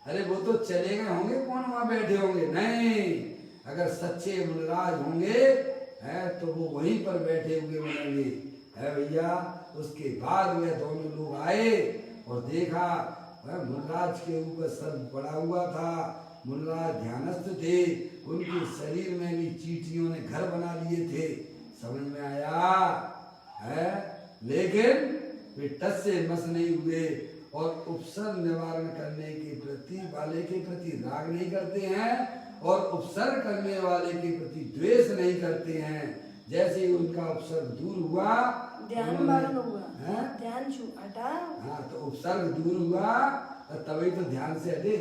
अरे वो तो चले गए होंगे, कौन वहां बैठे होंगे? नहीं, अगर सच्चे मुनराज होंगे है तो वो वहीं पर बैठे हुए मिलेंगे। है भैया? उसके बाद वे दोनों लोग आए और देखा मुनराज के ऊपर सर्प पड़ा हुआ था। मुनराज ध्यानस्थ थे, उनके शरीर में भी चींटियों ने घर बना लिए थे। समझ में आया है? लेकिन वे टस से मस नहीं हुए और उपसर्ग निवारण करने के प्रति वाले के प्रति राग नहीं करते हैं और उपसर्ग करने वाले के प्रति द्वेष नहीं करते हैं। जैसे ही उनका उपसर्ग दूर हुआ, ध्यान बारण हुआ, ध्यान हटा। हाँ, तो उपसर्ग दूर हुआ तभी तो ध्यान से हटे।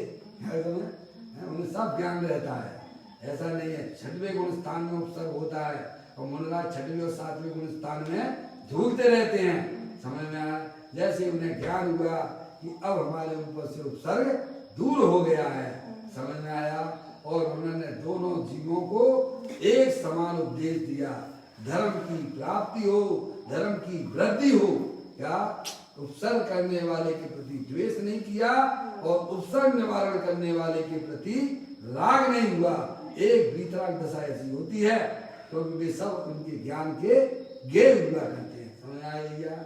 उन्हें सब ज्ञान रहता है। ऐसा नहीं है 6वें गुण स्थान में उपसर्ग होता है और मुनराज 6वें और 7वें गुण स्थान में झूलते रहते हैं। समझ में आया? जैसे उन्हें ज्ञान हुआ कि अब हमारे ऊपर से उपसर्ग दूर हो गया है। समझ में आया? और उन्होंने दोनों जीवों को एक समान उपदेश दिया। धर्म की प्राप्ति हो, धर्म की वृद्धि हो। क्या? उपसर्ग करने वाले के प्रति द्वेष नहीं किया और उपसर्ग निवारण करने वाले के प्रति राग नहीं हुआ। एक वितराग दशा ऐसी होती है क्योंकि वे सब उनके ज्ञान के गेय हुआ करते हैं। समझ आया?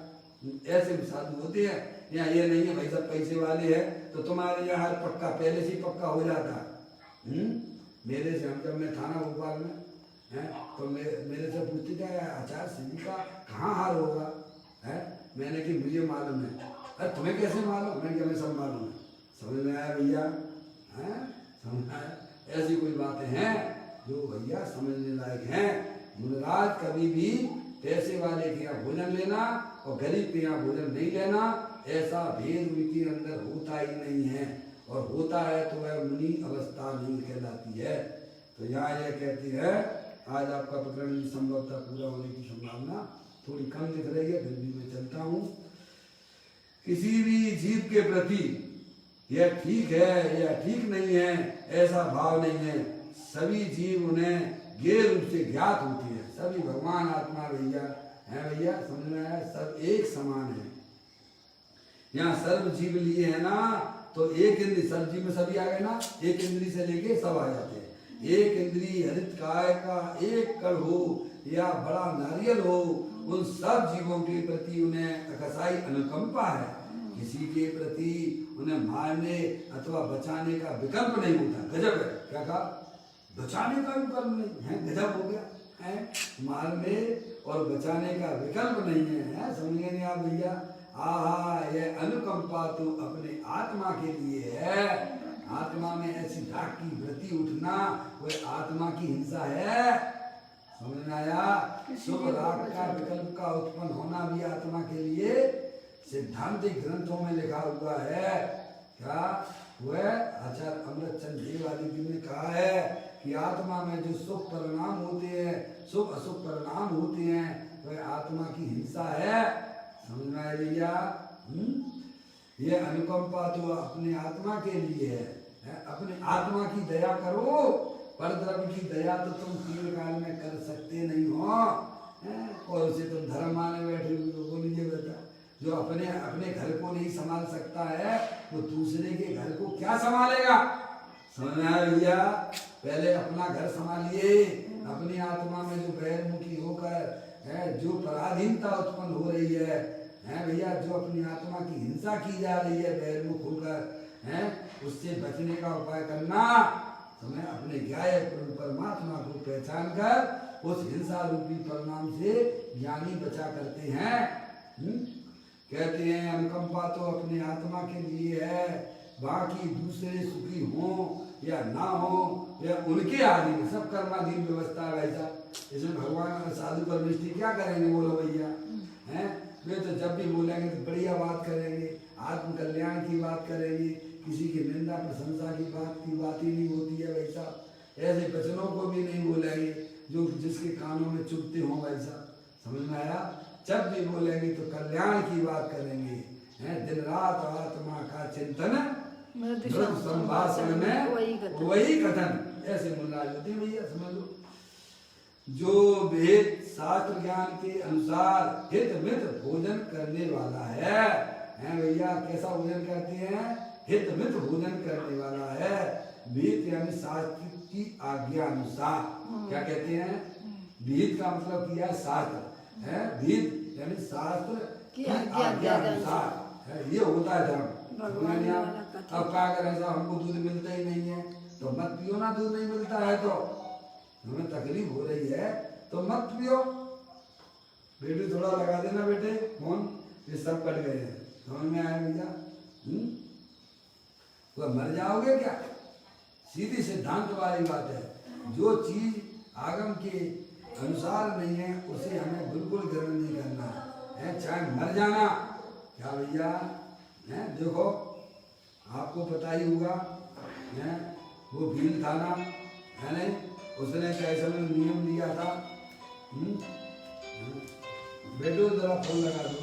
ऐसे साधु होते हैं। यहाँ ये नहीं है भाई सब पैसे वाले हैं तो तुम्हारे यहाँ पक्का पहले से पक्का हो जाता। मेरे से हम जब मैं थाना भोपाल में है तो मेरे से पूछते थे आचार्य सिंह का कहाँ हाल होगा है। मैंने कि मुझे मालूम है। अरे तुम्हें कैसे मालूम? मैंने कहा मैं सब मालूम है। समझ में आया भैया? है समझ में आया? ऐसी कोई बातें हैं जो भैया समझने लायक हैं। मुनराज कभी भी पैसे वाले के यहाँ भोजन लेना और गरीब के यहाँ भोजन नहीं लेना, ऐसा भेद उनके अंदर होता ही नहीं है। और होता है तो वह मुनि अवस्था नहीं कहलाती है। तो यहाँ यह कहती है आज आपका प्रकरण संभवतः पूरा होने की संभावना थोड़ी कम दिख रही है, फिर भी मैं चलता हूँ। किसी भी जीव के प्रति यह ठीक है यह ठीक नहीं है ऐसा भाव नहीं है। सभी जीव उन्हें गेय रूप से ज्ञात होती है। सभी भगवान आत्मा भैया है। भैया समझ में आया? सब एक समान है। यहाँ सर्व जीव लिए है ना तो एक इंद्री, सर्व जीव में सभी आ गए ना, एक इंद्री से लेके सब आ जाते हैं। एक इंद्री हरित काय का एक कण हो या बड़ा नारियल हो, उन सब जीवों के प्रति उन्हें अकसाई अनुकंपा है। किसी के प्रति उन्हें मारने अथवा बचाने का विकल्प नहीं होता। गजब है। क्या कहा? बचाने का विकल्प नहीं है। गजब हो गया है। मारने और बचाने का विकल्प नहीं है। समझे नहीं आप भैया? आहा, यह अनुकंपा तो अपने आत्मा के लिए है। आत्मा में ऐसी राग की वृत्ति उठना वह आत्मा की हिंसा है। समझ में आया? शुभ राग का विकल्प का उत्पन्न होना भी आत्मा के लिए सिद्धांतिक ग्रंथों में लिखा हुआ है। क्या? वह आचार्य अमृतचंद देव आदि जी ने कहा है कि आत्मा में जो शुभ परिणाम होते हैं, शुभ अशुभ परिणाम होते हैं, वह आत्मा की हिंसा है। समझ में आया भैया? ये अनुकंपा तो अपने आत्मा के लिए है। अपने आत्मा की दया करो, परद्रव्य की दया तो तुम तीन काल में कर सकते नहीं हो। और उसे तुम धर्म माने बैठे हुए हो। बोलिए बेटा, जो अपने अपने घर को नहीं संभाल सकता है वो दूसरे के घर को क्या संभालेगा? समझ में आया भैया? पहले अपना घर संभालिए। अपनी आत्मा में जो बैरमुखी होकर जो पराधीनता उत्पन्न हो रही है भैया, जो अपनी आत्मा की हिंसा की जा रही है बैरमुख होकर, उससे बचने का उपाय करना। समय अपने ज्ञाय परमात्मा को पहचान कर उस हिंसा रूपी परिणाम से ज्ञानी बचा करते हैं। कहते हैं अनुकंपा तो अपने आत्मा के लिए है, बाकी दूसरे सुखी हो या ना हो या उनके आधीन, सब कर्माधीन व्यवस्था है भाई साहब। इसमें भगवान साधु परमेष्ठी क्या करेंगे? बोलो भैया, हैं? वे तो जब भी बोलेंगे तो बढ़िया बात करेंगे, आत्म कल्याण की बात करेंगे, किसी की निंदा प्रशंसा की बात ही नहीं होती है भाई साहब। ऐसे वचनों को भी नहीं बोलेंगे जो जिसके कानों में चुभते हों भाई साहब। समझ में आया? जब भी बोलेंगे तो कल्याण की बात करेंगे। दिन रात आत्मा का चिंतन, संभाषण में वही कथन। ऐसे मुन्नाज होते हैं भैया, समझ लो। जो वेद शास्त्र ज्ञान के अनुसार हित मित भोजन करने वाला है भैया, कैसा भोजन करते हैं? हित मित भोजन करने वाला है। वेद यानी शास्त्र की आज्ञा अनुसार। क्या कहते हैं? वेद का मतलब किया शास्त्र है। वेद यानी शास्त्र की आज्ञा अनुसार ये होता है धर्म। अब क्या करें साहब, हमको दूध मिलता ही नहीं है तो मत पियो ना। दूध नहीं मिलता है तो हमें तकलीफ हो रही है तो मत पियो। बेटे थोड़ा लगा देना बेटे फोन, ये सब कट गए हैं। समझ में आया भैया? तो मर जाओगे क्या? सीधी सिद्धांत वाली बात है। जो चीज आगम के अनुसार नहीं है उसे हमें बिल्कुल ग्रहण नहीं करना है, चाहे मर जाना। क्या भैया? देखो आपको पता ही होगा, वो भील था ना, है नहीं? उसने कैसे नियम दिया था। बेटो जरा फोन लगा दो।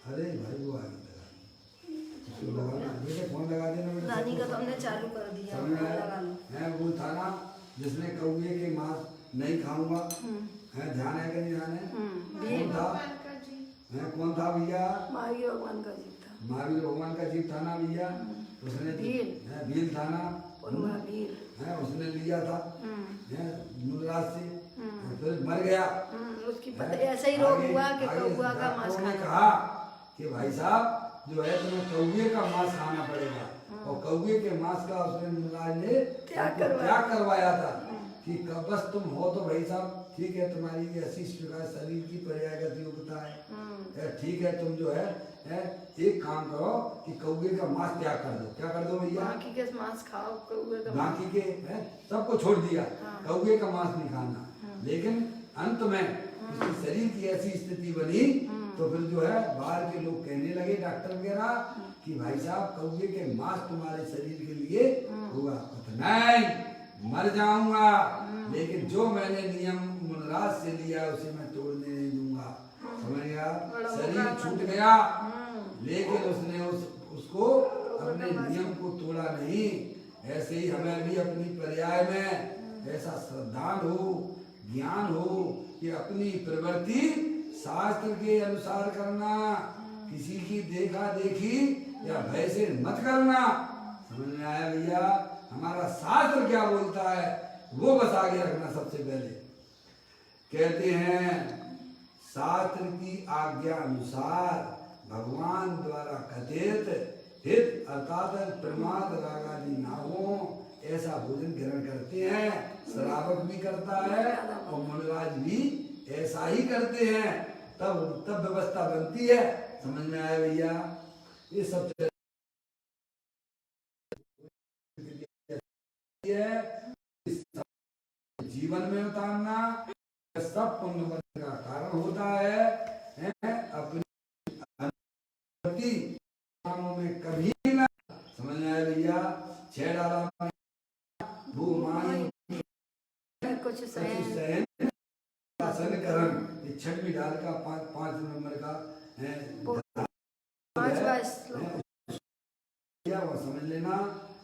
अरे भाई वो आ गई, लगा बेटे फोन लगा देना बेटे। नानी का तो हमने चालू कर दिया, लगा लो। वो था ना जिसने कौवे के मांस नहीं खाऊंगा, ध्यान है कि नहीं ध्यान है? कौन था? कौन था भैया? महावीर भगवान का जीव था। महावीर भगवान का जीव था ना भैया। उसने भील था ना, उसने लिया था मूलराज से, फिर मर गया। उसकी ऐसा ही रोग हुआ कि कौवा का मांस खाना। कहा कि भाई साहब जो है तुम्हें कौवे का मांस खाना पड़ेगा, और कौवे के मांस का उसने मूलराज ने त्याग करवाया था कि बस तुम हो तो भाई साहब ठीक है, तुम्हारी ऐसी स्वीकार शरीर की पर्यायगत योग्यता है, ठीक है, तुम जो है एक काम करो कि कौवे का मांस त्याग कर दो। क्या कर दो भैया? बाकी के मांस खाओ, कौवे का बाकी के सबको छोड़ दिया। कौवे का मांस नहीं खाना। लेकिन अंत में उसके शरीर की ऐसी स्थिति बनी तो फिर जो है बाहर के लोग कहने लगे, डॉक्टर वगैरह, कि भाई साहब कौवे के मांस तुम्हारे शरीर के लिए होगा। नहीं, मर जाऊंगा, लेकिन जो मैंने नियम मुनराज से लिया उसे मैं तोड़ने नहीं दूंगा। समझ गया? शरीर छूट गया, लेकिन उसने उसको अपने नियम को तोड़ा नहीं। ऐसे ही हमें भी अपनी पर्याय में ऐसा श्रद्धान हो, ज्ञान हो कि अपनी प्रवृत्ति शास्त्र के अनुसार करना, किसी की देखा देखी या भय से मत करना। समझ में आया भैया? हमारा शास्त्र क्या बोलता है वो बस आगे रखना। सबसे पहले कहते हैं शास्त्र की आज्ञा अनुसार भगवान द्वारा कथित हित अर्थात प्रमाद रागादि ना हो ऐसा भोजन ग्रहण करते हैं। श्रावक भी करता है और मुनिराज भी ऐसा ही करते हैं, तब व्यवस्था बनती है। समझ में आया भैया? ये सब है, इस जीवन में उतारना सब पुण्य का कारण होता है। अपनी कामों में कभी ना, समझ में आया भैया? 6 डाला भूमाई कुछ सहन करण, ये 6वीं डाल का 5 नंबर का है, 5वां श्लोक क्या वो समझ लेना।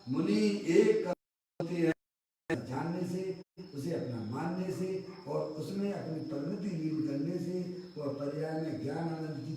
मुनि एक होती है जानने से, उसे अपना मानने से और उसमें अपनी परिणति लीन करने से, वह पर्याय में ज्ञान आनंद की